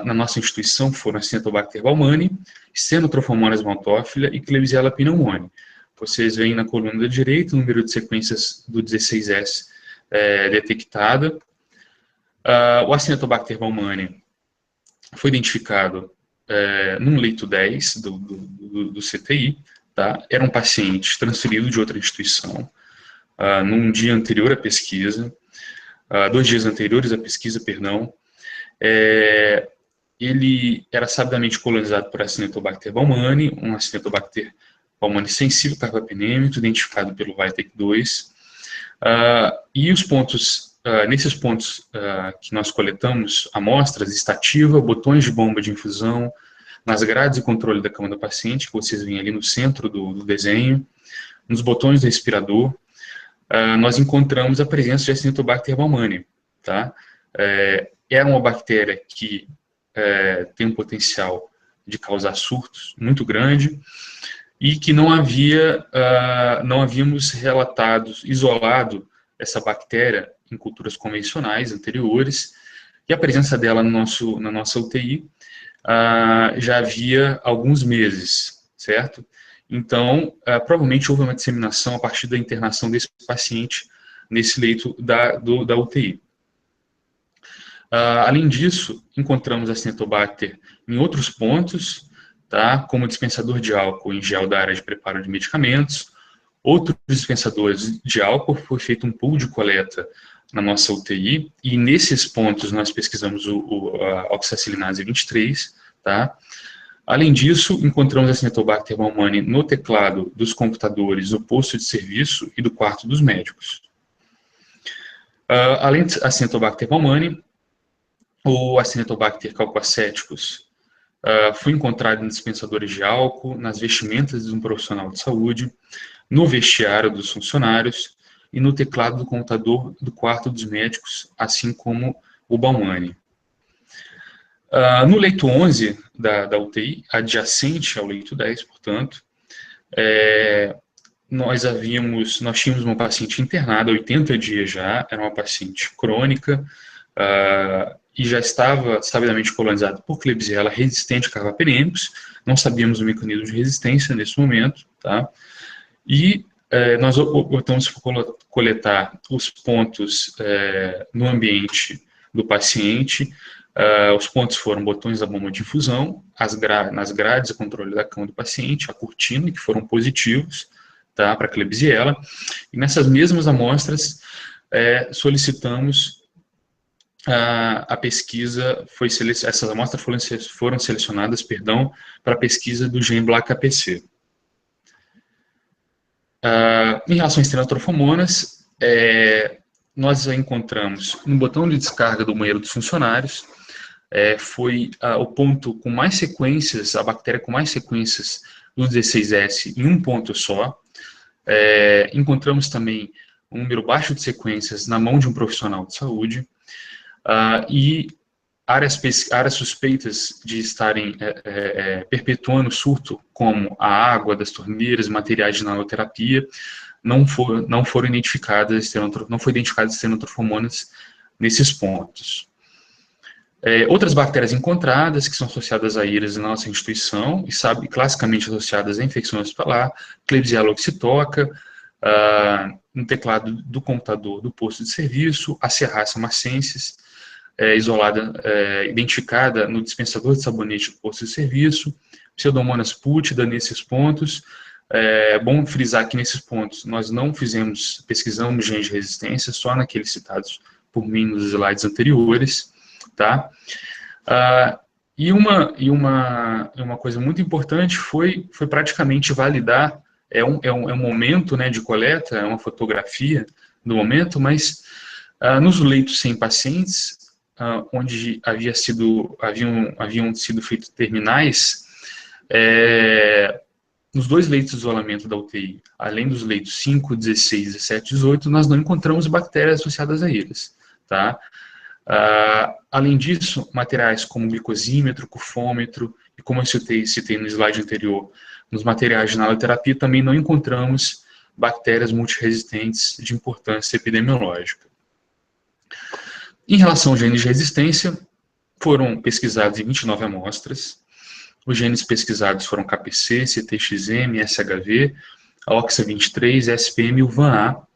na nossa instituição foram a Acinetobacter baumannii, Stenotrofomonas maltophilia e Klebsiella pneumoniae. Vocês veem na coluna da direita o número de sequências do 16S detectada. O Acinetobacter baumannii foi identificado num leito 10 do CTI, tá? Era um paciente transferido de outra instituição, num dia anterior à pesquisa, 2 dias anteriores à pesquisa, perdão. Ele era sabidamente colonizado por Acinetobacter baumannii, um Acinetobacter baumannii sensível carbapenêmico, identificado pelo Vitek2. E os pontos, nesses pontos que nós coletamos amostras, estativa, botões de bomba de infusão, nas grades de controle da cama do paciente, que vocês veem ali no centro do desenho, nos botões do respirador, nós encontramos a presença de Acinetobacter baumannii, tá? É uma bactéria que tem um potencial de causar surtos muito grande e que não havíamos isolado essa bactéria em culturas convencionais anteriores, e a presença dela na nossa UTI já havia alguns meses, certo? Então, provavelmente houve uma disseminação a partir da internação desse paciente nesse leito da UTI. Além disso, encontramos Acinetobacter em outros pontos, tá? Como dispensador de álcool em gel da área de preparo de medicamentos. Outros dispensadores de álcool, foi feito um pool de coleta na nossa UTI, e nesses pontos nós pesquisamos a oxacilinase 23, tá? Além disso, encontramos Acinetobacter baumannii no teclado dos computadores do posto de serviço e do quarto dos médicos. Além de Acinetobacter baumannii, o Acinetobacter calcoacéticos foi encontrado em dispensadores de álcool, nas vestimentas de um profissional de saúde, no vestiário dos funcionários e no teclado do computador do quarto dos médicos, assim como o baumannii. No leito 11 da UTI, adjacente ao leito 10, portanto, nós tínhamos uma paciente internada há 80 dias já, era uma paciente crônica, e já estava sabidamente colonizada por Klebsiella resistente a carbapenêmicos, não sabíamos o mecanismo de resistência nesse momento, tá? E nós optamos por coletar os pontos no ambiente do paciente, Os pontos foram botões da bomba de infusão, nas grades, o controle da cama do paciente, a cortina, que foram positivos, tá, para Klebsiella. E nessas mesmas amostras, solicitamos a pesquisa, essas amostras foram selecionadas, perdão, para a pesquisa do gene BLAC-APC. Em relação às estenotrofomonas, nós encontramos no botão de descarga do banheiro dos funcionários, foi o ponto com mais sequências, a bactéria com mais sequências do 16S em um ponto só. Encontramos também um número baixo de sequências na mão de um profissional de saúde, e áreas suspeitas de estarem perpetuando surto, como a água das torneiras, materiais de nanoterapia, não foram identificadas, não foi identificadas estenotrofomonas nesses pontos. Outras bactérias encontradas, que são associadas a IRAS na nossa instituição, e classicamente associadas à infecção hospitalar, Klebsiella oxytoca, no teclado do computador do posto de serviço, a Serratia marcensis, identificada no dispensador de sabonete do posto de serviço, Pseudomonas pútida nesses pontos. Bom frisar que nesses pontos nós não pesquisamos genes de resistência, só naqueles citados por mim nos slides anteriores, tá? E uma coisa muito importante foi praticamente validar, um momento, né, de coleta, é uma fotografia do momento, mas nos leitos sem pacientes, onde haviam sido feitos terminais, nos 2 leitos de isolamento da UTI, além dos leitos 5, 16, 17, 18, nós não encontramos bactérias associadas a eles, tá? Além disso, materiais como glicosímetro, cufômetro, e como eu citei no slide anterior, nos materiais de nanoterapia também não encontramos bactérias multiresistentes de importância epidemiológica. Em relação aos genes de resistência, foram pesquisados em 29 amostras. Os genes pesquisados foram KPC, CTXM, SHV, OXA23, SPM e UVA-A.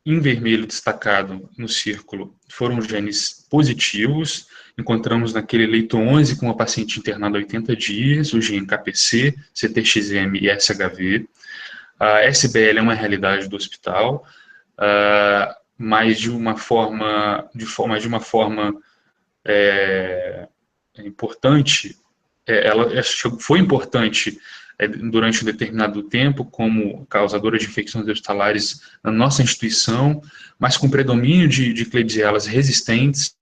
Em vermelho destacado no círculo foram os genes positivos. Encontramos naquele leito 11 com uma paciente internada há 80 dias, o gene KPC, CTXM e SHV. A SBL é uma realidade do hospital, mas de uma forma importante, ela foi importante durante um determinado tempo como causadora de infecções hospitalares na nossa instituição, mas com predomínio de Klebsiellas resistentes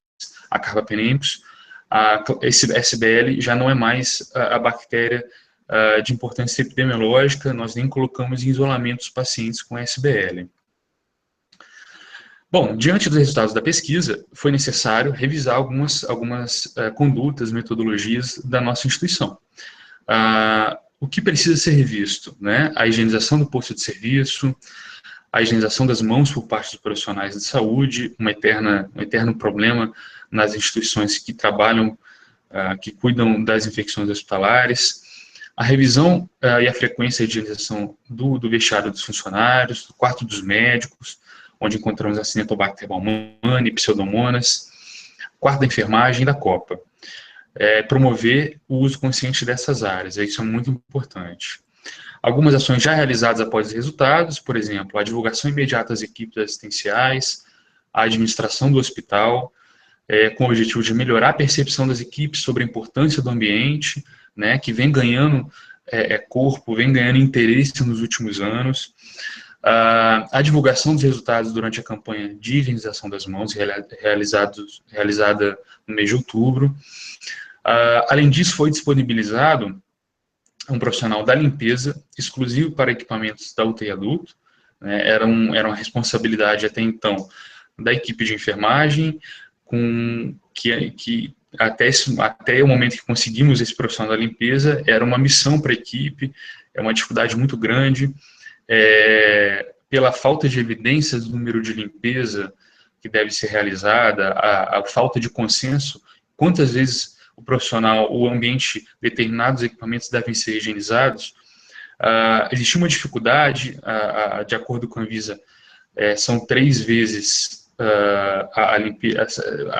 a carbapenems. Esse SBL já não é mais a bactéria de importância epidemiológica, nós nem colocamos em isolamento os pacientes com SBL. Bom, diante dos resultados da pesquisa, foi necessário revisar algumas condutas, metodologias da nossa instituição. O que precisa ser revisto, né? A higienização do posto de serviço, a higienização das mãos por parte dos profissionais de saúde, um eterno problema nas instituições que trabalham, que cuidam das infecções hospitalares, a revisão e a frequência de higienização do vestiário dos funcionários, do quarto dos médicos, onde encontramos a Acinetobacter baumannii, Pseudomonas, quarto da enfermagem e da copa. Promover o uso consciente dessas áreas, isso é muito importante. Algumas ações já realizadas após os resultados, por exemplo, a divulgação imediata das equipes assistenciais, a administração do hospital, com o objetivo de melhorar a percepção das equipes sobre a importância do ambiente, né, que vem ganhando corpo, vem ganhando interesse nos últimos anos. A divulgação dos resultados durante a campanha de higienização das mãos, realizada no mês de outubro. Além disso, foi disponibilizado um profissional da limpeza, exclusivo para equipamentos da UTI adulto, né, era uma responsabilidade até então da equipe de enfermagem, que até o momento que conseguimos esse profissional da limpeza, era uma missão para a equipe, é uma dificuldade muito grande, pela falta de evidências do número de limpeza que deve ser realizada, a falta de consenso, quantas vezes o ambiente, determinados equipamentos devem ser higienizados, existe uma dificuldade, de acordo com a Anvisa, são 3 vezes a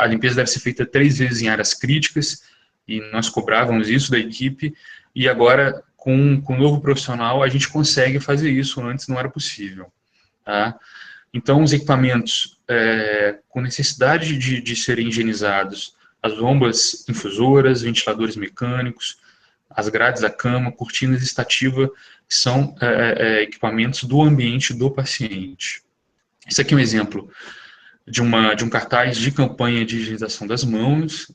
limpeza deve ser feita 3 vezes em áreas críticas, e nós cobrávamos isso da equipe, e agora, com o novo profissional, a gente consegue fazer isso, antes não era possível. Tá? Então, os equipamentos com necessidade de serem higienizados, as bombas infusoras, ventiladores mecânicos, as grades da cama, cortinas estativas, são equipamentos do ambiente do paciente. Esse aqui é um exemplo de um cartaz de campanha de higienização das mãos,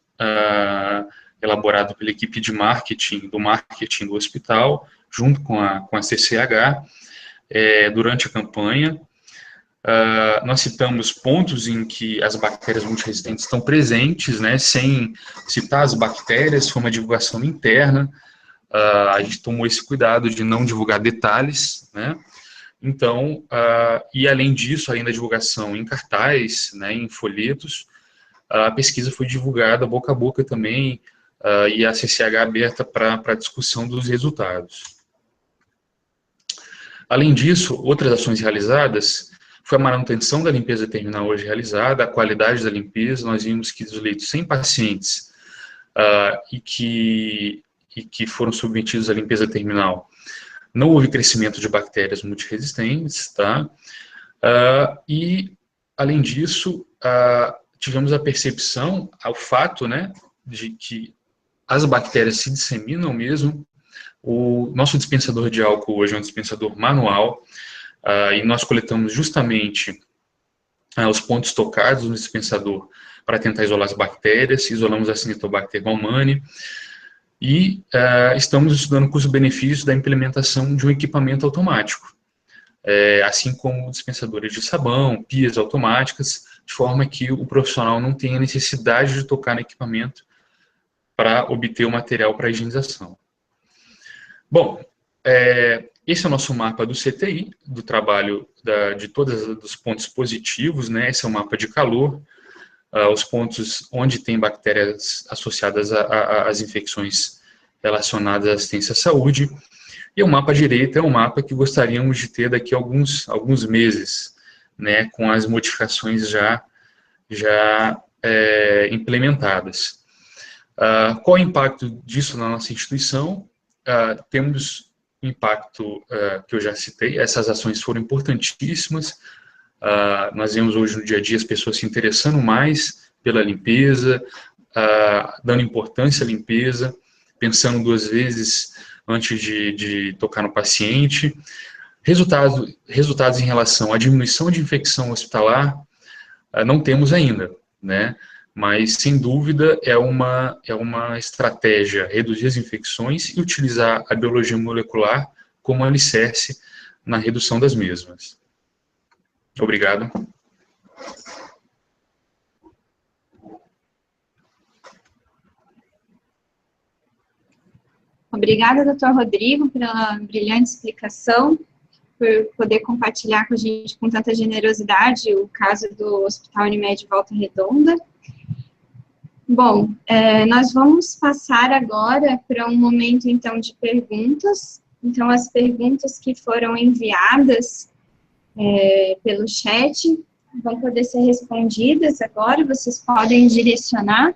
elaborado pela equipe de marketing do hospital, junto com a CCH, durante a campanha. Nós citamos pontos em que as bactérias multiresistentes estão presentes, né, sem citar as bactérias, foi uma divulgação interna. A gente tomou esse cuidado de não divulgar detalhes, né. Então, e além disso, além da divulgação em cartaz, né, em folhetos, a pesquisa foi divulgada boca a boca também, e a CCH aberta para discussão dos resultados. Além disso, outras ações realizadas foi a manutenção da limpeza terminal hoje realizada, a qualidade da limpeza. Nós vimos que dos leitos 100 pacientes e que foram submetidos à limpeza terminal, não houve crescimento de bactérias multiresistentes, tá? E, além disso, tivemos a percepção, o fato, né, de que as bactérias se disseminam mesmo. O nosso dispensador de álcool hoje é um dispensador manual, e nós coletamos justamente os pontos tocados no dispensador para tentar isolar as bactérias, isolamos a Cinetobacter baumannii, e estamos estudando o custo-benefício da implementação de um equipamento automático, assim como dispensadores de sabão, pias automáticas, de forma que o profissional não tenha necessidade de tocar no equipamento para obter o material para higienização. Bom, esse é o nosso mapa do CTI, do trabalho de todos os pontos positivos, né? Esse é o mapa de calor, os pontos onde tem bactérias associadas às infecções relacionadas à assistência à saúde. E o mapa à direita é um mapa que gostaríamos de ter daqui a alguns meses, né? Com as modificações já implementadas. Qual é o impacto disso na nossa instituição? Temos impacto que eu já citei, essas ações foram importantíssimas. Nós vemos hoje no dia a dia as pessoas se interessando mais pela limpeza, dando importância à limpeza, pensando 2 vezes antes de tocar no paciente. Resultados em relação à diminuição de infecção hospitalar, não temos ainda, né? Mas, sem dúvida, é uma estratégia reduzir as infecções e utilizar a biologia molecular como alicerce na redução das mesmas. Obrigado. Obrigada, doutor Rodrigo, pela brilhante explicação, por poder compartilhar com a gente com tanta generosidade o caso do Hospital Unimed Volta Redonda. Bom, nós vamos passar agora para um momento, então, de perguntas. Então, as perguntas que foram enviadas pelo chat vão poder ser respondidas agora, vocês podem direcionar.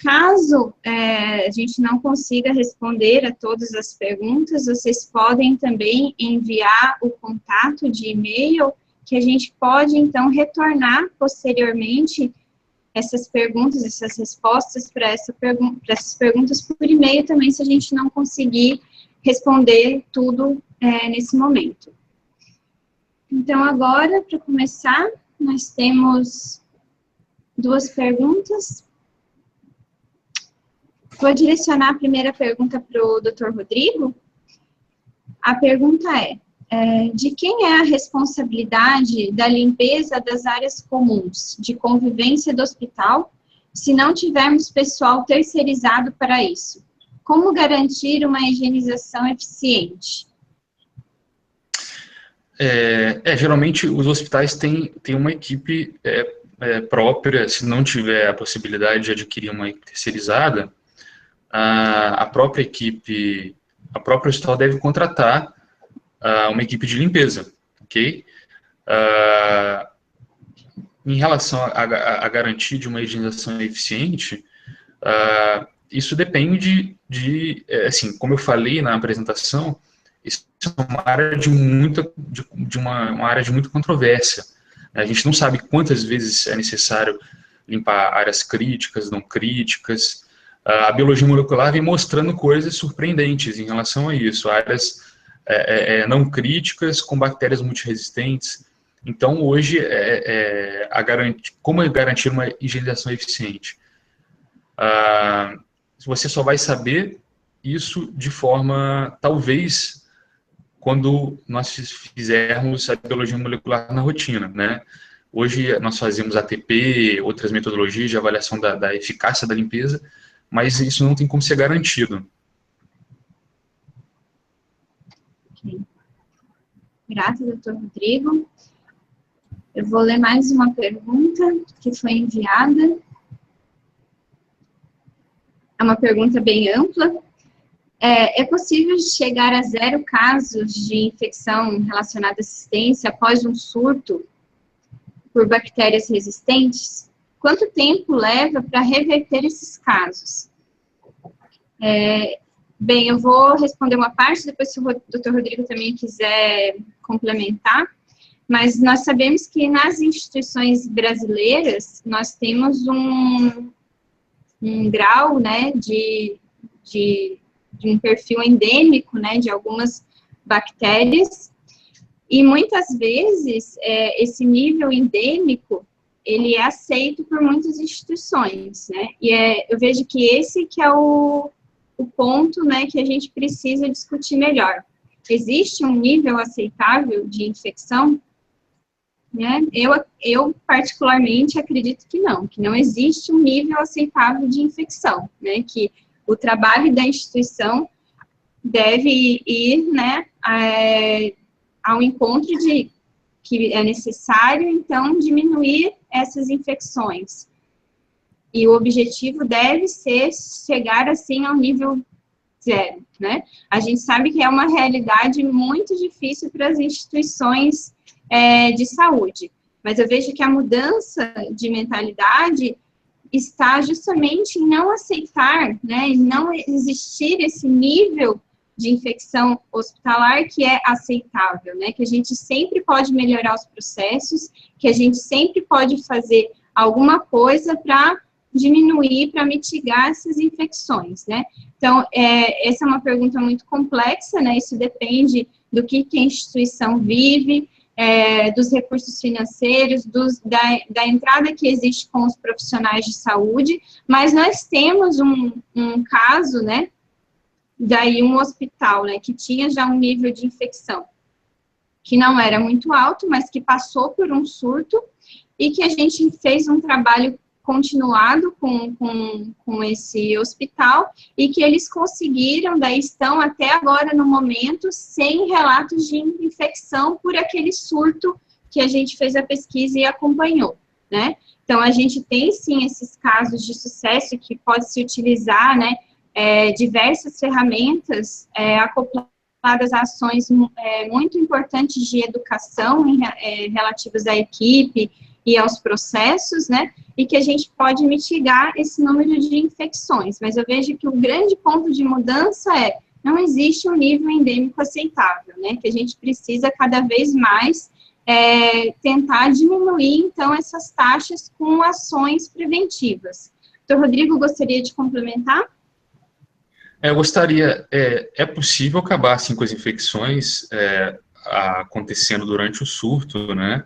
Caso a gente não consiga responder a todas as perguntas, vocês podem também enviar o contato de e-mail, que a gente pode, então, retornar posteriormente essas perguntas, essas respostas para essas perguntas por e-mail também, se a gente não conseguir responder tudo nesse momento. Então, agora, para começar, nós temos 2 perguntas. Vou direcionar a primeira pergunta para o Dr. Rodrigo. A pergunta de quem é a responsabilidade da limpeza das áreas comuns de convivência do hospital, se não tivermos pessoal terceirizado para isso? Como garantir uma higienização eficiente? Geralmente, os hospitais têm uma equipe própria. Se não tiver a possibilidade de adquirir uma equipe terceirizada, a própria equipe, a própria hospital deve contratar uma equipe de limpeza, ok? em relação à garantia de uma higienização eficiente, isso depende assim, como eu falei na apresentação, isso é uma área uma área de muita controvérsia. A gente não sabe quantas vezes é necessário limpar áreas críticas, não críticas. A biologia molecular vem mostrando coisas surpreendentes em relação a isso. Áreas não críticas com bactérias multiresistentes. Então, hoje, como garantir uma higienização eficiente? Você só vai saber isso de forma, talvez, quando nós fizermos a biologia molecular na rotina, né? Hoje nós fazemos ATP, outras metodologias de avaliação da eficácia da limpeza, mas isso não tem como ser garantido. Okay. Graças, doutor Rodrigo. Eu vou ler mais uma pergunta que foi enviada. É uma pergunta bem ampla. É possível chegar a 0 casos de infecção relacionada à assistência após um surto por bactérias resistentes? Quanto tempo leva para reverter esses casos? Bem, eu vou responder uma parte, depois se o Dr. Rodrigo também quiser complementar, mas nós sabemos que nas instituições brasileiras, nós temos um grau, né, de um perfil endêmico, né, de algumas bactérias, e muitas vezes esse nível endêmico, ele é aceito por muitas instituições, né, e eu vejo que esse que é o ponto, né, que a gente precisa discutir melhor. Existe um nível aceitável de infecção? Né? Eu particularmente acredito que não existe um nível aceitável de infecção, né, que o trabalho da instituição deve ir, né, ao encontro de que é necessário, então, diminuir essas infecções. E o objetivo deve ser chegar, assim, ao nível 0, né? A gente sabe que é uma realidade muito difícil para as instituições de saúde, mas eu vejo que a mudança de mentalidade está justamente em não aceitar, né, em não existir esse nível de infecção hospitalar que é aceitável, né, que a gente sempre pode melhorar os processos, que a gente sempre pode fazer alguma coisa para diminuir, para mitigar essas infecções, né. Então, essa é uma pergunta muito complexa, né, isso depende do que a instituição vive, dos recursos financeiros, da entrada que existe com os profissionais de saúde, mas nós temos um caso, né, daí um hospital, né, que tinha já um nível de infecção que não era muito alto, mas que passou por um surto, e que a gente fez um trabalho continuado com esse hospital, e que eles conseguiram, daí estão até agora no momento, sem relatos de infecção por aquele surto que a gente fez a pesquisa e acompanhou, né? Então, a gente tem, sim, esses casos de sucesso que pode se utilizar, né, diversas ferramentas acopladas a ações muito importantes de educação relativas à equipe e aos processos, né, e que a gente pode mitigar esse número de infecções. Mas eu vejo que o grande ponto de mudança não existe um nível endêmico aceitável, né, que a gente precisa cada vez mais tentar diminuir, então, essas taxas com ações preventivas. Doutor Rodrigo, gostaria de complementar? Eu gostaria, é possível acabar, assim, com as infecções acontecendo durante o surto, né?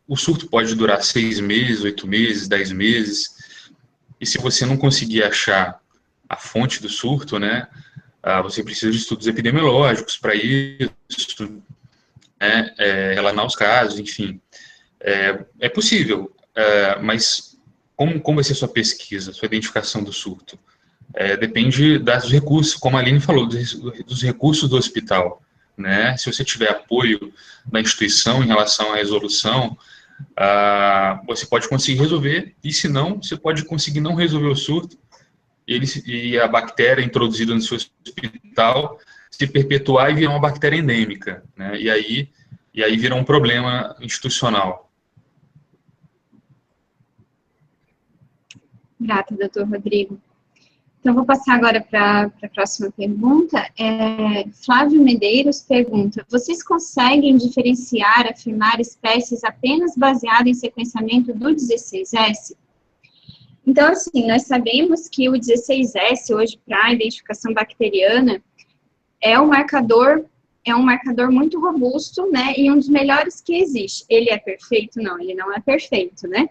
O surto pode durar 6 meses, 8 meses, 10 meses, e se você não conseguir achar a fonte do surto, né, você precisa de estudos epidemiológicos para isso, né, relacionar os casos, enfim. É possível, mas como vai ser sua pesquisa, sua identificação do surto? Depende dos recursos, como a Aline falou, dos recursos do hospital, né? Se você tiver apoio da instituição em relação à resolução, você pode conseguir resolver, e se não, você pode conseguir não resolver o surto, e a bactéria introduzida no seu hospital se perpetuar e virar uma bactéria endêmica, né? E aí vira um problema institucional. Grata, doutor Rodrigo. Então, vou passar agora para a próxima pergunta. Flávio Medeiros pergunta: vocês conseguem diferenciar, afirmar espécies apenas baseado em sequenciamento do 16S? Então, assim, nós sabemos que o 16S, hoje, para a identificação bacteriana, é um marcador muito robusto, né, e um dos melhores que existe. Ele é perfeito? Não, ele não é perfeito, né?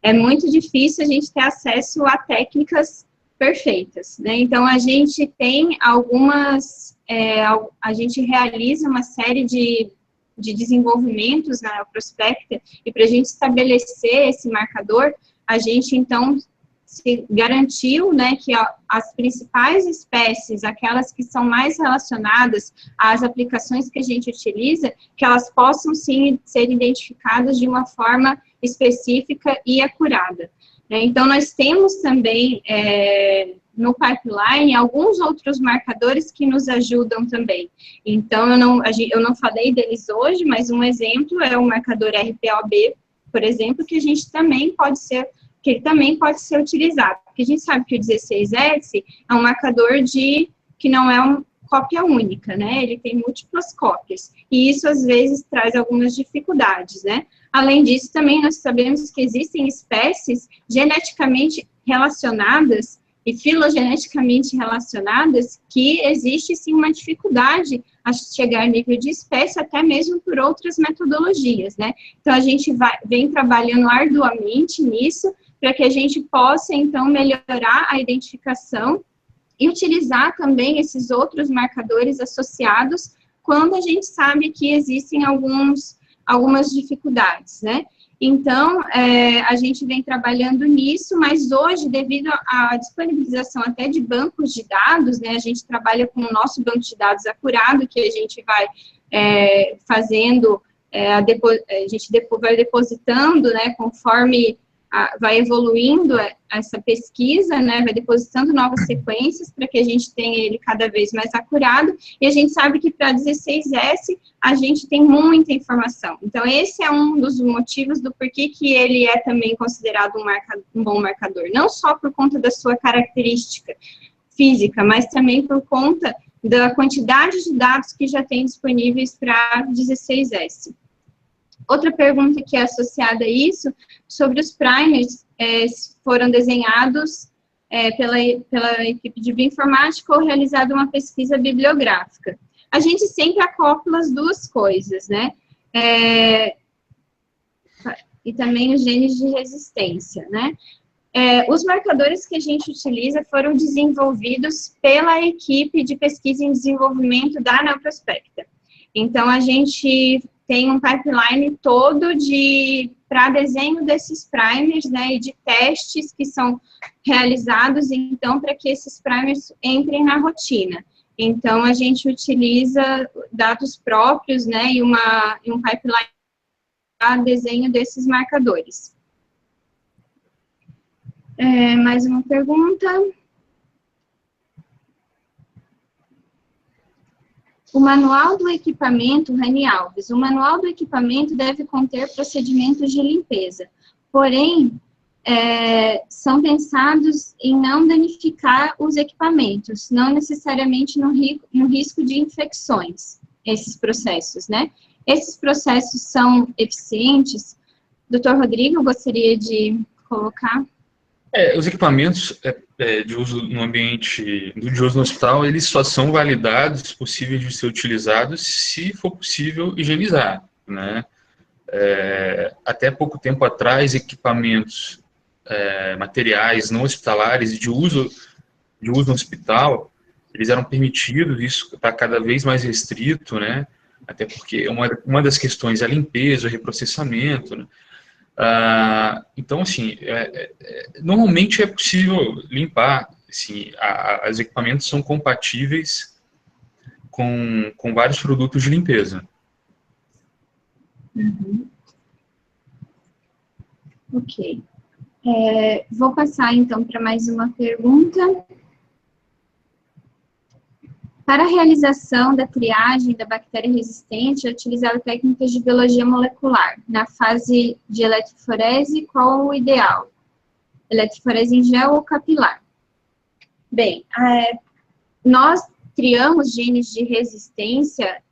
É muito difícil a gente ter acesso a técnicas perfeitas, né? Então, a gente tem a gente realiza uma série de desenvolvimentos na Prospecta, e para a gente estabelecer esse marcador, a gente, então, se garantiu, né, que as principais espécies, aquelas que são mais relacionadas às aplicações que a gente utiliza, que elas possam, sim, ser identificadas de uma forma específica e acurada. Então, nós temos também no pipeline alguns outros marcadores que nos ajudam também. Então, eu não falei deles hoje, mas um exemplo é o marcador RPOB, por exemplo, que ele também pode ser utilizado. Porque a gente sabe que o 16S é um marcador que não é uma cópia única, né? Ele tem múltiplas cópias. E isso, às vezes, traz algumas dificuldades, né? Além disso, também nós sabemos que existem espécies geneticamente relacionadas e filogeneticamente relacionadas que existe, sim, uma dificuldade a chegar ao nível de espécie, até mesmo por outras metodologias, né? Então, a gente vem trabalhando arduamente nisso, para que a gente possa, então, melhorar a identificação e utilizar também esses outros marcadores associados quando a gente sabe que existem algumas dificuldades, né? Então, a gente vem trabalhando nisso, mas hoje, devido à disponibilização até de bancos de dados, né, a gente trabalha com o nosso banco de dados acurado, que a gente vai fazendo, a gente vai depositando, né, conforme vai evoluindo essa pesquisa, né, vai depositando novas sequências para que a gente tenha ele cada vez mais acurado, e a gente sabe que para 16S a gente tem muita informação. Então, esse é um dos motivos do porquê que ele é também considerado um bom marcador, não só por conta da sua característica física, mas também por conta da quantidade de dados que já tem disponíveis para 16S. Outra pergunta que é associada a isso, sobre os primers, foram desenhados pela equipe de bioinformática ou realizada uma pesquisa bibliográfica. A gente sempre acopla as duas coisas, né? E também os genes de resistência, né? Os marcadores que a gente utiliza foram desenvolvidos pela equipe de pesquisa e desenvolvimento da Neoprospecta. Então, a gente tem um pipeline todo para desenho desses primers, né, e de testes que são realizados, então, para que esses primers entrem na rotina. Então, a gente utiliza dados próprios, né, e um pipeline para desenho desses marcadores. Mais uma pergunta. O manual do equipamento, Rani Alves, o manual do equipamento deve conter procedimentos de limpeza, porém, são pensados em não danificar os equipamentos, não necessariamente no risco de infecções, esses processos, né? Esses processos são eficientes? Doutor Rodrigo, gostaria de colocar? Os equipamentos de uso no ambiente, de uso no hospital, eles só são validados, possíveis de ser utilizados, se for possível higienizar, né? Até pouco tempo atrás, equipamentos, materiais não hospitalares de uso no hospital, eles eram permitidos, isso está cada vez mais restrito, né? Até porque uma das questões é a limpeza, o reprocessamento, né? Então, assim, normalmente é possível limpar, assim, os equipamentos são compatíveis com vários produtos de limpeza. Uhum. Ok. Vou passar, então, para mais uma pergunta. Para a realização da triagem da bactéria resistente, é utilizado técnicas de biologia molecular. Na fase de eletroforese, qual o ideal? eletroforese em gel ou capilar. Bem, nós criamos genes de resistência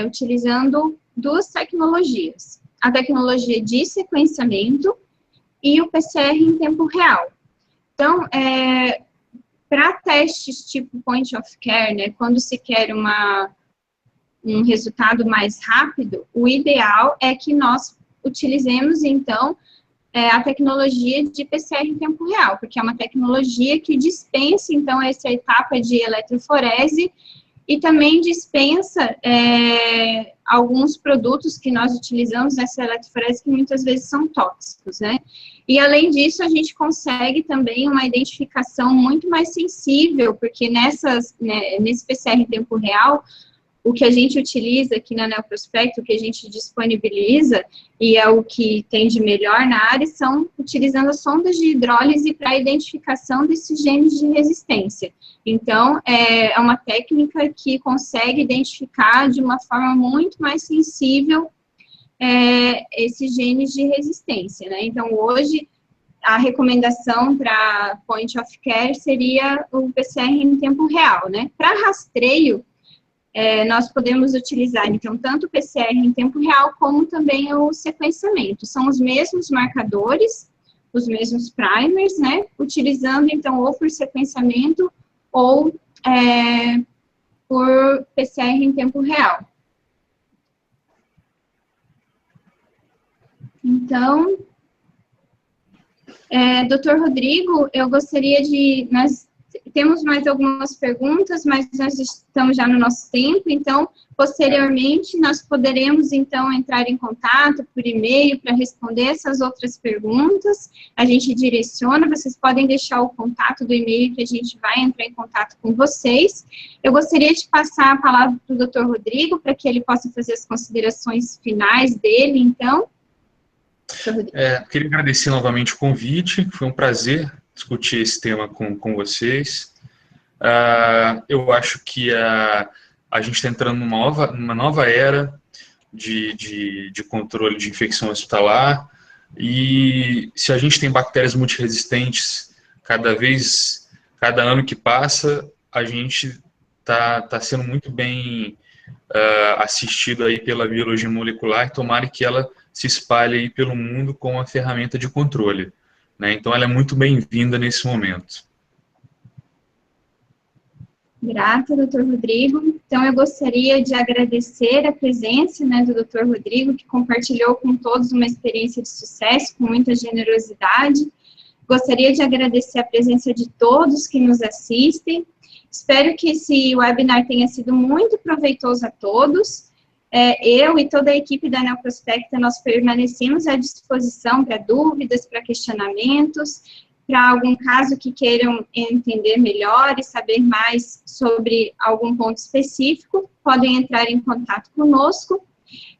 utilizando duas tecnologias. A tecnologia de sequenciamento e o PCR em tempo real. Então, para testes tipo point of care, né, quando se quer um resultado mais rápido, o ideal é que nós utilizemos, então, a tecnologia de PCR em tempo real, porque é uma tecnologia que dispensa, então, essa etapa de eletroforese e também dispensa alguns produtos que nós utilizamos nessa eletroforese que muitas vezes são tóxicos, né? E, além disso, a gente consegue também uma identificação muito mais sensível, porque nesse PCR em tempo real, o que a gente utiliza aqui na Neoprospect, o que a gente disponibiliza, e é o que tem de melhor na área, são utilizando as sondas de hidrólise para a identificação desses genes de resistência. Então, é uma técnica que consegue identificar de uma forma muito mais sensível esses genes de resistência, né? Então, hoje, a recomendação para point of care seria o PCR em tempo real, né? Para rastreio, nós podemos utilizar, então, tanto o PCR em tempo real, como também o sequenciamento. São os mesmos marcadores, os mesmos primers, né? Utilizando, então, ou por sequenciamento ou por PCR em tempo real. Então, Dr. Rodrigo, eu gostaria de... Nós temos mais algumas perguntas, mas nós estamos já no nosso tempo, então, posteriormente, nós poderemos, então, entrar em contato por e-mail para responder essas outras perguntas. A gente direciona, vocês podem deixar o contato do e-mail que a gente vai entrar em contato com vocês. Eu gostaria de passar a palavra para o Dr. Rodrigo, para que ele possa fazer as considerações finais dele, então. Queria agradecer novamente o convite, foi um prazer discutir esse tema com vocês. Eu acho que a gente está entrando numa nova era de controle de infecção hospitalar, e se a gente tem bactérias multiresistentes, cada ano que passa, a gente está sendo muito bem assistido aí pela biologia molecular, e tomara que ela se espalhe aí pelo mundo com uma ferramenta de controle, né? Então, ela é muito bem-vinda nesse momento. Grata, doutor Rodrigo. Então, eu gostaria de agradecer a presença, né, do doutor Rodrigo, que compartilhou com todos uma experiência de sucesso, com muita generosidade. Gostaria de agradecer a presença de todos que nos assistem. Espero que esse webinar tenha sido muito proveitoso a todos. Eu e toda a equipe da Neoprospecta, nós permanecemos à disposição para dúvidas, para questionamentos, para algum caso que queiram entender melhor e saber mais sobre algum ponto específico, podem entrar em contato conosco.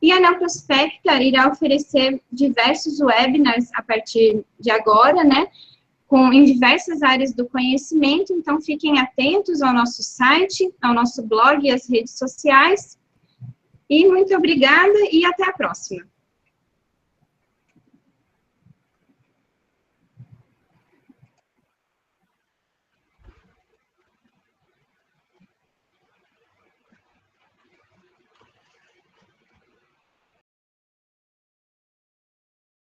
E a Neoprospecta irá oferecer diversos webinars a partir de agora, né, em diversas áreas do conhecimento, então fiquem atentos ao nosso site, ao nosso blog e às redes sociais. E muito obrigada e até a próxima.